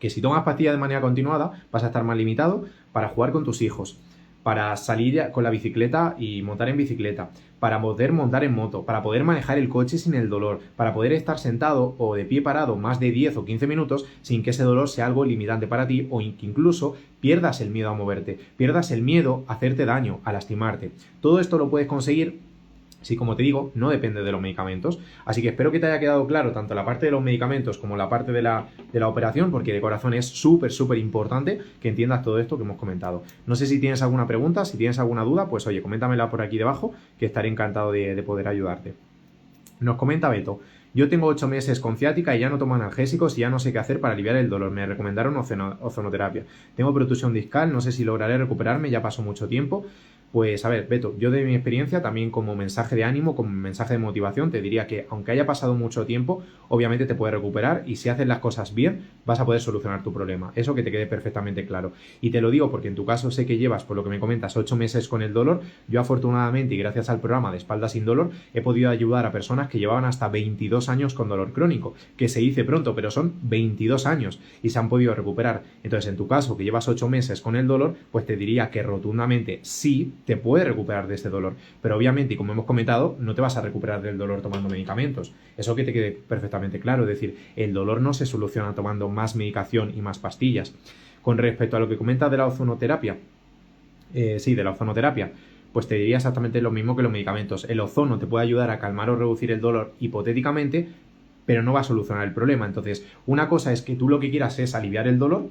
que si tomas pastillas de manera continuada vas a estar más limitado para jugar con tus hijos, para salir con la bicicleta y montar en bicicleta, para poder montar en moto, para poder manejar el coche sin el dolor, para poder estar sentado o de pie parado más de 10 o 15 minutos sin que ese dolor sea algo limitante para ti o que incluso pierdas el miedo a moverte, pierdas el miedo a hacerte daño, a lastimarte. Todo esto lo puedes conseguir si, como te digo, no depende de los medicamentos. Así que espero que te haya quedado claro tanto la parte de los medicamentos como la parte de la operación, porque de corazón es súper importante que entiendas todo esto que hemos comentado. No sé si tienes alguna pregunta, si tienes alguna duda, pues oye, coméntamela por aquí debajo, que estaré encantado de poder ayudarte. Nos comenta Beto: yo tengo 8 meses con ciática y ya no tomo analgésicos y ya no sé qué hacer para aliviar el dolor. Me recomendaron ozonoterapia. Tengo protusión discal, no sé si lograré recuperarme, ya pasó mucho tiempo. Pues a ver, Beto, yo de mi experiencia, también como mensaje de ánimo, como mensaje de motivación, te diría que aunque haya pasado mucho tiempo, obviamente te puedes recuperar y si haces las cosas bien, vas a poder solucionar tu problema. Eso que te quede perfectamente claro. Y te lo digo porque en tu caso sé que llevas, por lo que me comentas, 8 meses con el dolor. Yo afortunadamente y gracias al programa de Espalda Sin Dolor he podido ayudar a personas que llevaban hasta 22 años con dolor crónico, que se dice pronto, pero son 22 años y se han podido recuperar. Entonces, en tu caso, que llevas 8 meses con el dolor, pues te diría que rotundamente sí te puedes recuperar de este dolor, pero obviamente, y como hemos comentado, no te vas a recuperar del dolor tomando medicamentos. Eso que te quede perfectamente claro, es decir, el dolor no se soluciona tomando más medicación y más pastillas. Con respecto a lo que comentas de la ozonoterapia, pues te diría exactamente lo mismo que los medicamentos. El ozono te puede ayudar a calmar o reducir el dolor hipotéticamente, pero no va a solucionar el problema. Entonces, una cosa es que tú lo que quieras es aliviar el dolor,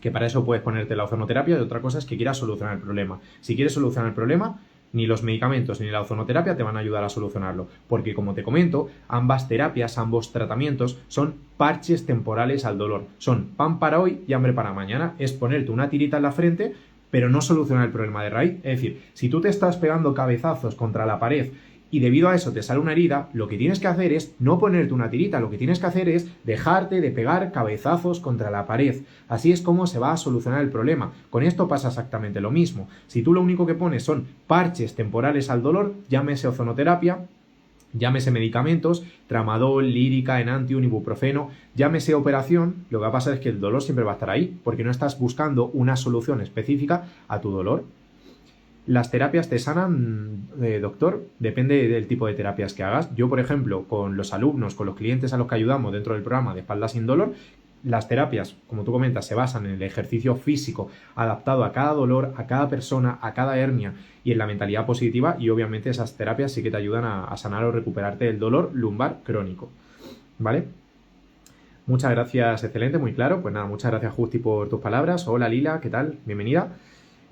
que para eso puedes ponerte la ozonoterapia, y otra cosa es que quieras solucionar el problema. Si quieres solucionar el problema, ni los medicamentos ni la ozonoterapia te van a ayudar a solucionarlo, porque como te comento, ambas terapias, ambos tratamientos son parches temporales al dolor. Son pan para hoy y hambre para mañana. Es ponerte una tirita en la frente, pero no solucionar el problema de raíz. Es decir, si tú te estás pegando cabezazos contra la pared y debido a eso te sale una herida, lo que tienes que hacer es no ponerte una tirita, lo que tienes que hacer es dejarte de pegar cabezazos contra la pared. Así es como se va a solucionar el problema. Con esto pasa exactamente lo mismo. Si tú lo único que pones son parches temporales al dolor, llámese ozonoterapia, llámese medicamentos, tramadol, lírica, enantium, ibuprofeno, llámese operación, lo que va a pasar es que el dolor siempre va a estar ahí, porque no estás buscando una solución específica a tu dolor. ¿Las terapias te sanan, doctor? Depende del tipo de terapias que hagas. Yo, por ejemplo, con los alumnos, con los clientes a los que ayudamos dentro del programa de Espalda sin Dolor, las terapias, como tú comentas, se basan en el ejercicio físico adaptado a cada dolor, a cada persona, a cada hernia y en la mentalidad positiva, y obviamente esas terapias sí que te ayudan a sanar o recuperarte del dolor lumbar crónico. ¿Vale? Muchas gracias, excelente, muy claro. Pues nada, muchas gracias, Justi, por tus palabras. Hola, Lila, ¿qué tal? Bienvenida.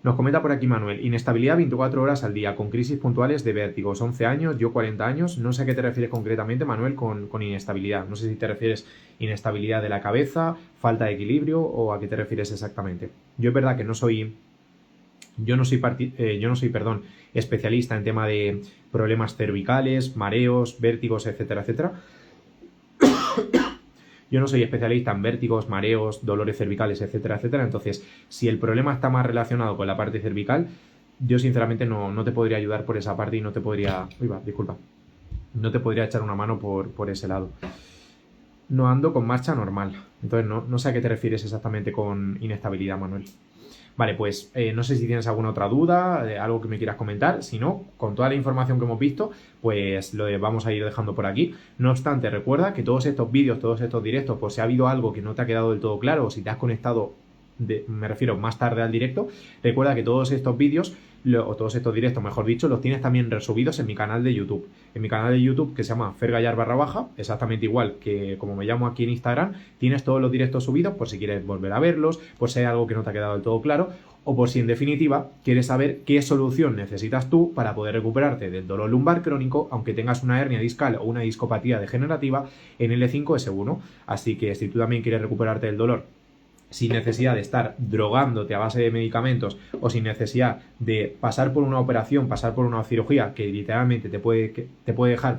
Nos comenta por aquí Manuel, inestabilidad 24 horas al día, con crisis puntuales de vértigos, 11 años, yo 40 años, no sé a qué te refieres concretamente, Manuel, con inestabilidad, no sé si te refieres inestabilidad de la cabeza, falta de equilibrio o a qué te refieres exactamente. Yo es verdad que no soy especialista en tema de problemas cervicales, mareos, vértigos, etcétera, etcétera. Yo no soy especialista en vértigos, mareos, dolores cervicales, etcétera, etcétera. Entonces, si el problema está más relacionado con la parte cervical, yo sinceramente no te podría ayudar por esa parte y no te podría... No te podría echar una mano por ese lado. No ando con marcha normal. Entonces, no sé a qué te refieres exactamente con inestabilidad, Manuel. Vale, pues no sé si tienes alguna otra duda, algo que me quieras comentar. Si no, con toda la información que hemos visto, pues lo vamos a ir dejando por aquí. No obstante, recuerda que todos estos vídeos, todos estos directos, pues si ha habido algo que no te ha quedado del todo claro o si te has conectado, me refiero más tarde al directo, recuerda que todos estos vídeos, o todos estos directos, mejor dicho, los tienes también resubidos en mi canal de YouTube. En mi canal de YouTube, que se llama fergallar_, exactamente igual que como me llamo aquí en Instagram, tienes todos los directos subidos por si quieres volver a verlos, por si hay algo que no te ha quedado del todo claro, o por si en definitiva quieres saber qué solución necesitas tú para poder recuperarte del dolor lumbar crónico, aunque tengas una hernia discal o una discopatía degenerativa en L5-S1. Así que si tú también quieres recuperarte del dolor sin necesidad de estar drogándote a base de medicamentos o sin necesidad de pasar por una operación, pasar por una cirugía que literalmente te puede dejar,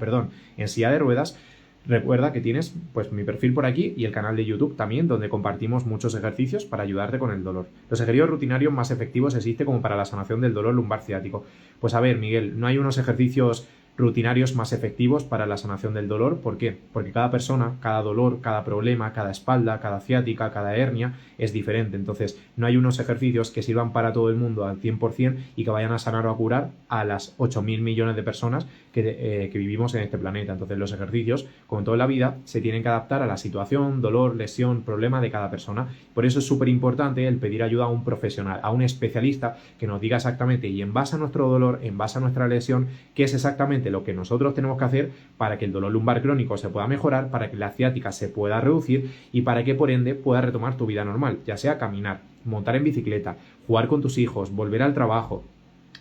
en silla de ruedas, recuerda que tienes pues mi perfil por aquí y el canal de YouTube también, donde compartimos muchos ejercicios para ayudarte con el dolor. Los ejercicios rutinarios más efectivos existen como para la sanación del dolor lumbar ciático. Pues a ver, Miguel, no hay unos ejercicios rutinarios más efectivos para la sanación del dolor. ¿Por qué? Porque cada persona, cada dolor, cada problema, cada espalda, cada ciática, cada hernia es diferente. Entonces, no hay unos ejercicios que sirvan para todo el mundo al 100% y que vayan a sanar o a curar a las 8.000 millones de personas que vivimos en este planeta. Entonces, los ejercicios, como en toda la vida, se tienen que adaptar a la situación, dolor, lesión, problema de cada persona. Por eso es súper importante el pedir ayuda a un profesional, a un especialista que nos diga exactamente y en base a nuestro dolor, en base a nuestra lesión, qué es exactamente lo que nosotros tenemos que hacer para que el dolor lumbar crónico se pueda mejorar, para que la ciática se pueda reducir y para que por ende puedas retomar tu vida normal, ya sea caminar, montar en bicicleta, jugar con tus hijos, volver al trabajo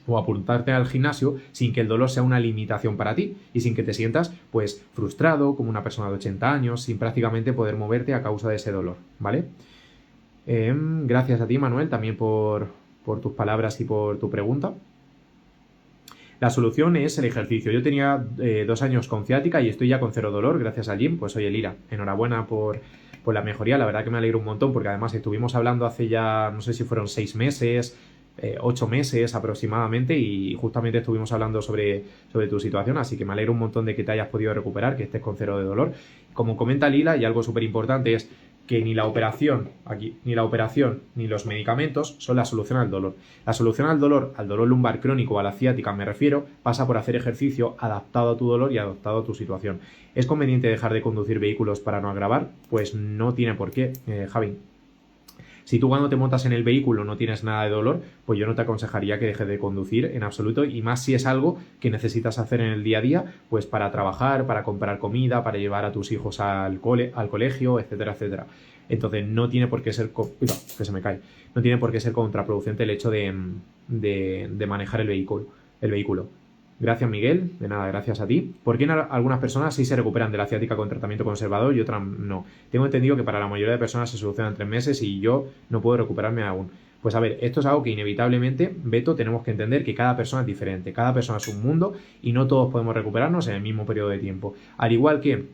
o apuntarte al gimnasio sin que el dolor sea una limitación para ti y sin que te sientas pues frustrado como una persona de 80 años sin prácticamente poder moverte a causa de ese dolor, ¿vale? Gracias a ti, Manuel, también por tus palabras y por tu pregunta. La solución es el ejercicio. Yo tenía 2 años con ciática y estoy ya con 0 dolor gracias al gym, pues soy el IRA. Enhorabuena por la mejoría, la verdad que me alegro un montón porque además estuvimos hablando hace ya, no sé si fueron 6 meses, 8 meses aproximadamente y justamente estuvimos hablando sobre tu situación, así que me alegro un montón de que te hayas podido recuperar, que estés con 0 de dolor. Como comenta Lila, y algo súper importante es que ni la operación ni los medicamentos son la solución al dolor. La solución al dolor lumbar crónico o a la ciática me refiero, pasa por hacer ejercicio adaptado a tu dolor y adaptado a tu situación. ¿Es conveniente dejar de conducir vehículos para no agravar? Pues no tiene por qué, Javi. Si tú cuando te montas en el vehículo no tienes nada de dolor, pues yo no te aconsejaría que dejes de conducir en absoluto, y más si es algo que necesitas hacer en el día a día, pues para trabajar, para comprar comida, para llevar a tus hijos al colegio, etcétera, etcétera. Entonces no tiene por qué ser que se me cae. No tiene por qué ser contraproducente el hecho de manejar el vehículo. Gracias, Miguel. De nada, gracias a ti. ¿Por qué algunas personas sí se recuperan de la ciática con tratamiento conservador y otras no? Tengo entendido que para la mayoría de personas se soluciona en 3 meses y yo no puedo recuperarme aún. Pues a ver, esto es algo que inevitablemente, Beto, tenemos que entender que cada persona es diferente. Cada persona es un mundo y no todos podemos recuperarnos en el mismo periodo de tiempo. Al igual que,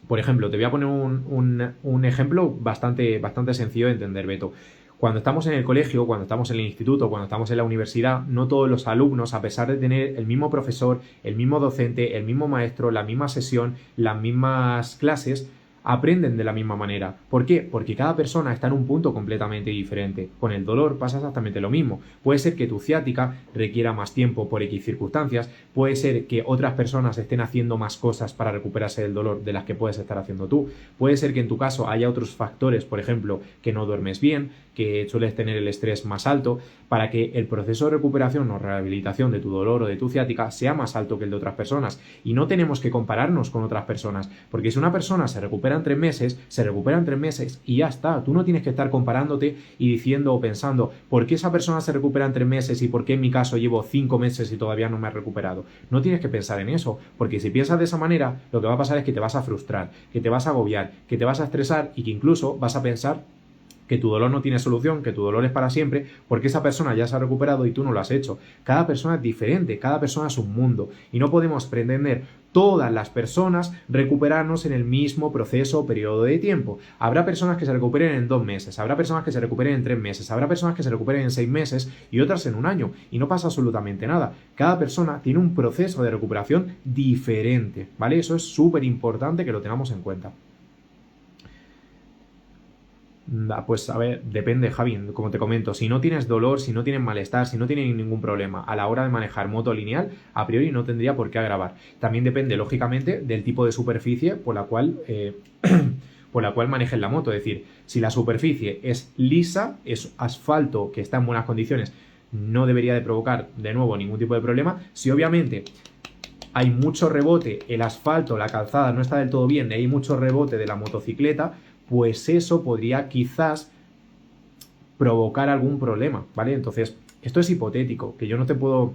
por ejemplo, te voy a poner un ejemplo bastante sencillo de entender, Beto. Cuando estamos en el colegio, cuando estamos en el instituto, cuando estamos en la universidad, no todos los alumnos, a pesar de tener el mismo profesor, el mismo docente, el mismo maestro, la misma sesión, las mismas clases, aprenden de la misma manera. ¿Por qué? Porque cada persona está en un punto completamente diferente. Con el dolor pasa exactamente lo mismo. Puede ser que tu ciática requiera más tiempo por X circunstancias, puede ser que otras personas estén haciendo más cosas para recuperarse del dolor de las que puedes estar haciendo tú, puede ser que en tu caso haya otros factores, por ejemplo, que no duermes bien, que sueles tener el estrés más alto, para que el proceso de recuperación o rehabilitación de tu dolor o de tu ciática sea más alto que el de otras personas. Y no tenemos que compararnos con otras personas, porque si una persona se recupera en 3 meses, se recupera en 3 meses y ya está. Tú no tienes que estar comparándote y diciendo o pensando ¿por qué esa persona se recupera en 3 meses y por qué en mi caso llevo 5 meses y todavía no me he recuperado? No tienes que pensar en eso, porque si piensas de esa manera, lo que va a pasar es que te vas a frustrar, que te vas a agobiar, que te vas a estresar y que incluso vas a pensar que tu dolor no tiene solución, que tu dolor es para siempre, porque esa persona ya se ha recuperado y tú no lo has hecho. Cada persona es diferente, cada persona es un mundo y no podemos pretender todas las personas recuperarnos en el mismo proceso o periodo de tiempo. Habrá personas que se recuperen en 2 meses, habrá personas que se recuperen en 3 meses, habrá personas que se recuperen en 6 meses y otras en 1 año y no pasa absolutamente nada. Cada persona tiene un proceso de recuperación diferente, ¿vale? Eso es súper importante que lo tengamos en cuenta. Pues a ver, depende, Javi, como te comento, si no tienes dolor, si no tienes malestar, si no tienes ningún problema a la hora de manejar moto lineal, a priori no tendría por qué agravar. También depende, lógicamente, del tipo de superficie por la cual manejes la moto. Es decir, si la superficie es lisa, es asfalto que está en buenas condiciones, no debería de provocar, de nuevo, ningún tipo de problema. Si obviamente hay mucho rebote, el asfalto, la calzada no está del todo bien, y hay mucho rebote de la motocicleta, pues eso podría quizás provocar algún problema, ¿vale? Entonces, esto es hipotético, que yo no te puedo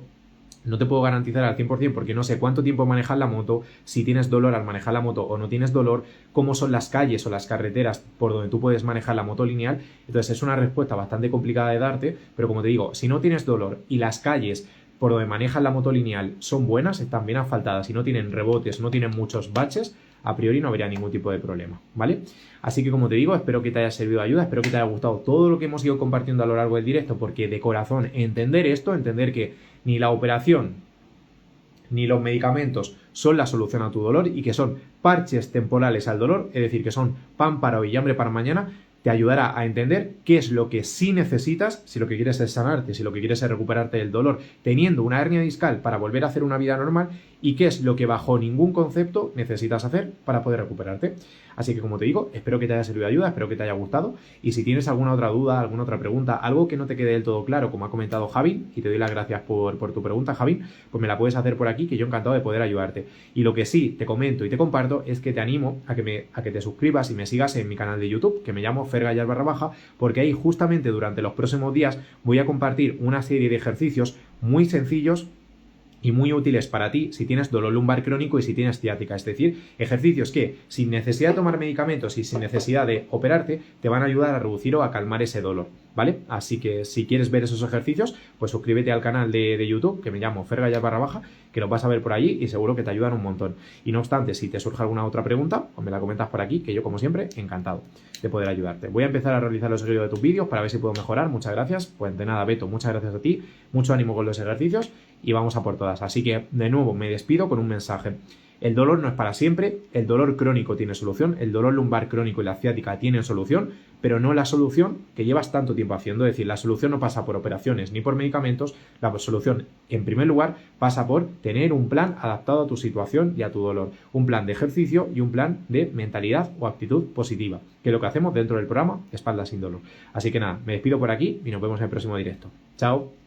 garantizar al 100% porque no sé cuánto tiempo manejas la moto, si tienes dolor al manejar la moto o no tienes dolor, cómo son las calles o las carreteras por donde tú puedes manejar la moto lineal. Entonces es una respuesta bastante complicada de darte, pero como te digo, si no tienes dolor y las calles por donde manejas la moto lineal son buenas, están bien asfaltadas y no tienen rebotes, no tienen muchos baches, a priori no habría ningún tipo de problema, ¿vale? Así que como te digo, espero que te haya servido de ayuda, espero que te haya gustado todo lo que hemos ido compartiendo a lo largo del directo, porque de corazón entender esto, entender que ni la operación ni los medicamentos son la solución a tu dolor y que son parches temporales al dolor, es decir, que son pan para hoy y hambre para mañana, te ayudará a entender qué es lo que sí necesitas, si lo que quieres es sanarte, si lo que quieres es recuperarte del dolor, teniendo una hernia discal para volver a hacer una vida normal, y qué es lo que bajo ningún concepto necesitas hacer para poder recuperarte. Así que como te digo, espero que te haya servido de ayuda, espero que te haya gustado, y si tienes alguna otra duda, alguna otra pregunta, algo que no te quede del todo claro, como ha comentado Javi, y te doy las gracias por tu pregunta, Javi, pues me la puedes hacer por aquí, que yo encantado de poder ayudarte. Y lo que sí te comento y te comparto es que te animo a que te suscribas y me sigas en mi canal de YouTube, que me llamo Fergallar_, porque ahí justamente durante los próximos días voy a compartir una serie de ejercicios muy sencillos y muy útiles para ti si tienes dolor lumbar crónico y si tienes ciática, es decir, ejercicios que sin necesidad de tomar medicamentos y sin necesidad de operarte te van a ayudar a reducir o a calmar ese dolor, ¿vale? Así que si quieres ver esos ejercicios, pues suscríbete al canal de YouTube, que me llamo Fergallar_, que los vas a ver por allí y seguro que te ayudan un montón. Y no obstante, si te surge alguna otra pregunta, pues me la comentas por aquí, que yo como siempre, encantado de poder ayudarte. Voy a empezar a realizar los seguidos de tus vídeos para ver si puedo mejorar, muchas gracias. Pues de nada, Beto, muchas gracias a ti, mucho ánimo con los ejercicios y vamos a por todas. Así que, de nuevo, me despido con un mensaje. El dolor no es para siempre, el dolor crónico tiene solución, el dolor lumbar crónico y la ciática tienen solución, pero no la solución que llevas tanto tiempo haciendo. Es decir, la solución no pasa por operaciones ni por medicamentos, la solución en primer lugar pasa por tener un plan adaptado a tu situación y a tu dolor, un plan de ejercicio y un plan de mentalidad o actitud positiva, que es lo que hacemos dentro del programa Espalda sin Dolor. Así que nada, me despido por aquí y nos vemos en el próximo directo. Chao.